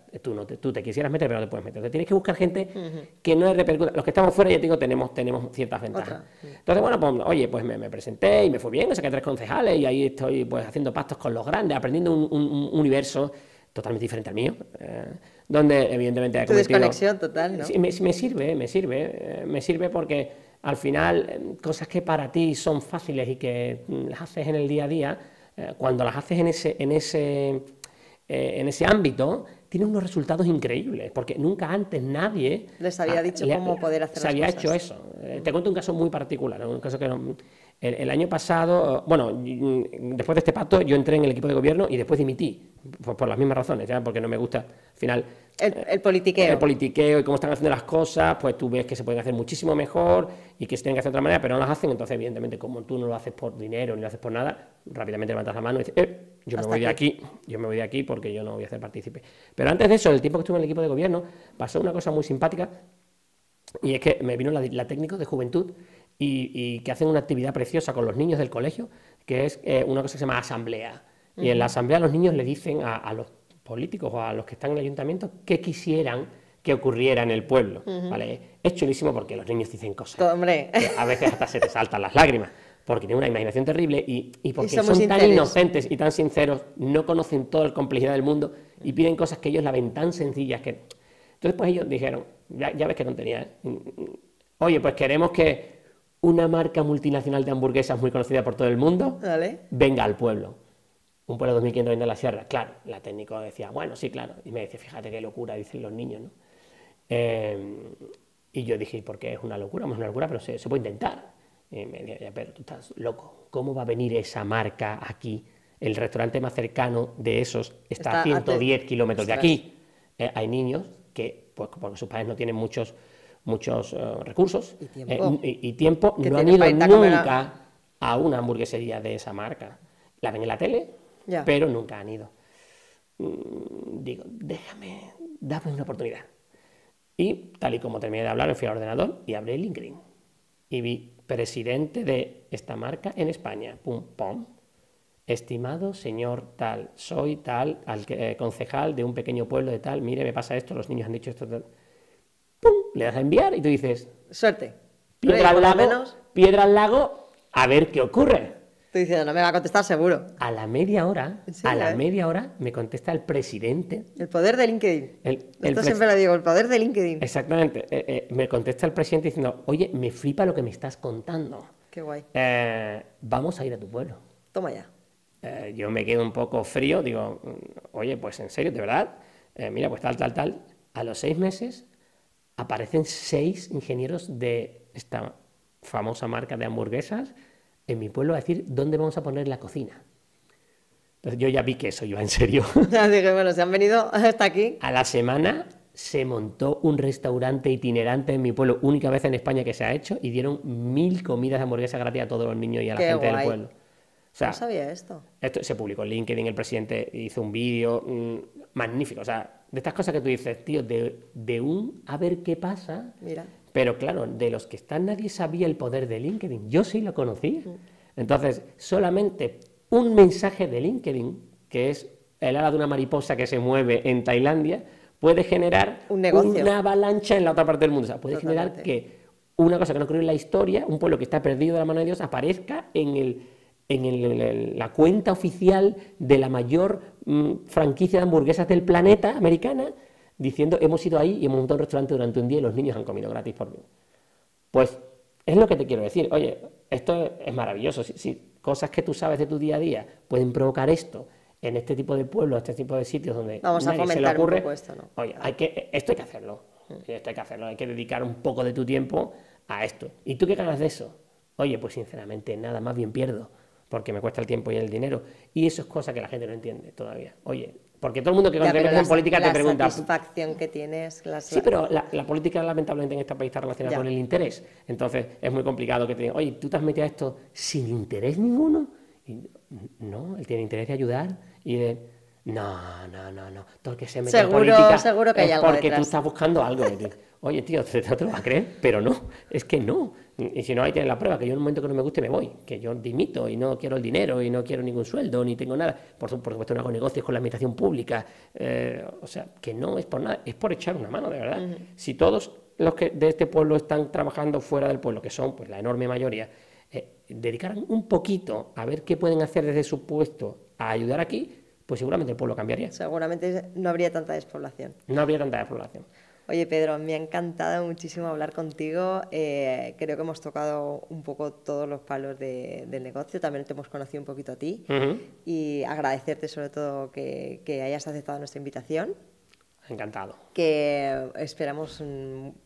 tú te quisieras meter, pero no te puedes meter. Entonces tienes que buscar gente que no repercuta. Los que estamos fuera, ya te digo, tenemos ciertas ventajas. Entonces, bueno, pues oye, pues me presenté y me fue bien, me saqué 3 concejales y ahí estoy pues haciendo pactos con los grandes, aprendiendo un universo totalmente diferente al mío, donde evidentemente he cometido... Tu desconexión total, ¿no? Sí, me sirve porque al final cosas que para ti son fáciles y que las haces en el día a día, cuando las haces en ese ámbito, tienen unos resultados increíbles, porque nunca antes nadie... Les había dicho cómo poder hacer las cosas. Se había hecho eso. Te cuento un caso muy particular, un caso que el año pasado, bueno, después de este pacto yo entré en el equipo de gobierno y después dimití, por las mismas razones, ¿ya? Porque no me gusta, al final... El politiqueo. El politiqueo y cómo están haciendo las cosas, pues tú ves que se pueden hacer muchísimo mejor y que se tienen que hacer de otra manera, pero no las hacen, entonces evidentemente como tú no lo haces por dinero ni lo haces por nada, rápidamente levantas la mano y dices, yo me voy de aquí porque yo no voy a ser partícipe. Pero antes de eso, el tiempo que estuve en el equipo de gobierno, pasó una cosa muy simpática y es que me vino la técnico de juventud y que hacen una actividad preciosa con los niños del colegio, que es una cosa que se llama asamblea. Y en la asamblea los niños le dicen a los políticos o a los que están en el ayuntamiento qué quisieran que ocurriera en el pueblo, ¿vale? Es chulísimo porque los niños dicen cosas. Hombre. Que a veces hasta se te saltan las lágrimas, porque tienen una imaginación terrible y porque son son sinceros. tan inocentes y tan sinceros, no conocen toda la complejidad del mundo y piden cosas que ellos la ven tan sencillas que... Entonces pues ellos dijeron, ya ves qué tontería, ¿eh? Oye, pues queremos que una marca multinacional de hamburguesas muy conocida por todo el mundo venga al pueblo. Un pueblo de 2.500 en la sierra. Claro, la técnico decía, bueno, sí, claro. Y me decía, fíjate qué locura, dicen los niños, ¿no? Y yo dije, ¿por qué es una locura? Es una locura, pero se puede intentar. Y me decía, pero tú estás loco. ¿Cómo va a venir esa marca aquí? El restaurante más cercano de esos está a 110 kilómetros de aquí. Hay niños que, pues porque sus padres no tienen muchos recursos y tiempo no han ido nunca a una hamburguesería de esa marca. La ven en la tele, pero nunca han ido. Digo, dame una oportunidad. Y tal y como terminé de hablar, me fui al ordenador y abrí LinkedIn. Y vi presidente de esta marca en España. Pum, pum. Estimado señor tal, soy tal, concejal de un pequeño pueblo de tal, mire, me pasa esto, los niños han dicho esto, tal. ¡Pum! Le das a enviar y tú dices... Suerte. Piedra al lago, a ver qué ocurre. Estoy diciendo, no me va a contestar seguro. A la media hora me contesta el presidente. El poder de LinkedIn. Esto siempre lo digo, el poder de LinkedIn. Exactamente. Me contesta el presidente diciendo, oye, me flipa lo que me estás contando. Qué guay. Vamos a ir a tu pueblo. Toma ya. Yo me quedo un poco frío, digo, oye, pues en serio, de verdad. Mira, pues tal. A los 6 meses aparecen 6 ingenieros de esta famosa marca de hamburguesas en mi pueblo a decir dónde vamos a poner la cocina. Entonces yo ya vi que eso iba en serio. Dije, bueno, se han venido hasta aquí. A la semana se montó un restaurante itinerante en mi pueblo, única vez en España que se ha hecho, y dieron 1000 comidas de hamburguesa gratis a todos los niños y a la gente del pueblo. O sea, no sabía esto. Esto se publicó en LinkedIn, el presidente hizo un vídeo magnífico. O sea, de estas cosas que tú dices, tío, de un a ver qué pasa. Mira. Pero claro, de los que están nadie sabía el poder de LinkedIn. Yo sí lo conocía. Entonces, solamente un mensaje de LinkedIn, que es el ala de una mariposa que se mueve en Tailandia, puede generar un negocio, una avalancha en la otra parte del mundo. O sea, puede generar que una cosa que no ocurrió en la historia, un pueblo que está perdido de la mano de Dios, aparezca en la cuenta oficial de la mayor franquicia de hamburguesas del planeta americana, diciendo, hemos ido ahí y hemos montado un restaurante durante un día y los niños han comido gratis por mí. Pues es lo que te quiero decir. Oye, esto es maravilloso. Si cosas que tú sabes de tu día a día pueden provocar esto en este tipo de pueblos, este tipo de sitios donde vamos nadie a se le fomentar ocurre, un poco esto, ¿no? oye, esto hay que hacerlo. Esto hay que hacerlo. Hay que dedicar un poco de tu tiempo a esto. ¿Y tú qué ganas de eso? Oye, pues sinceramente nada, más bien pierdo, porque me cuesta el tiempo y el dinero. Y eso es cosa que la gente no entiende todavía. Oye, porque todo el mundo que cuando te metes en política te pregunta... La satisfacción que tienes... Sí, pero la política lamentablemente en este país está relacionada con el interés. Entonces es muy complicado que te digan, oye, ¿tú te has metido a esto sin interés ninguno? Y, no, él tiene interés de ayudar y de... No. Todo el que se mete en política seguro que hay algo porque detrás. tú estás buscando algo. Oye, tío, te lo vas a creer, pero no, es que no. Y si no, ahí tienes la prueba, que yo en un momento que no me guste me voy, que yo dimito y no quiero el dinero y no quiero ningún sueldo, ni tengo nada. Por supuesto no hago negocios con la administración pública. O sea, que no es por nada, es por echar una mano, de verdad. Si todos los que de este pueblo están trabajando fuera del pueblo, que son pues la enorme mayoría, dedicaran un poquito a ver qué pueden hacer desde su puesto a ayudar aquí, pues seguramente el pueblo cambiaría. Seguramente no habría tanta despoblación. No habría tanta despoblación. Oye, Pedro, me ha encantado muchísimo hablar contigo. Creo que hemos tocado un poco todos los palos del negocio. También te hemos conocido un poquito a ti. Y agradecerte sobre todo que hayas aceptado nuestra invitación. Encantado. Que esperamos,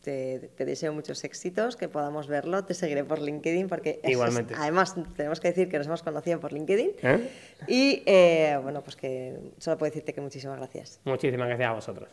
te deseo muchos éxitos, que podamos verlo. Te seguiré por LinkedIn porque igualmente. Además tenemos que decir que nos hemos conocido por LinkedIn. Y bueno, pues que solo puedo decirte que muchísimas gracias. Muchísimas gracias a vosotros.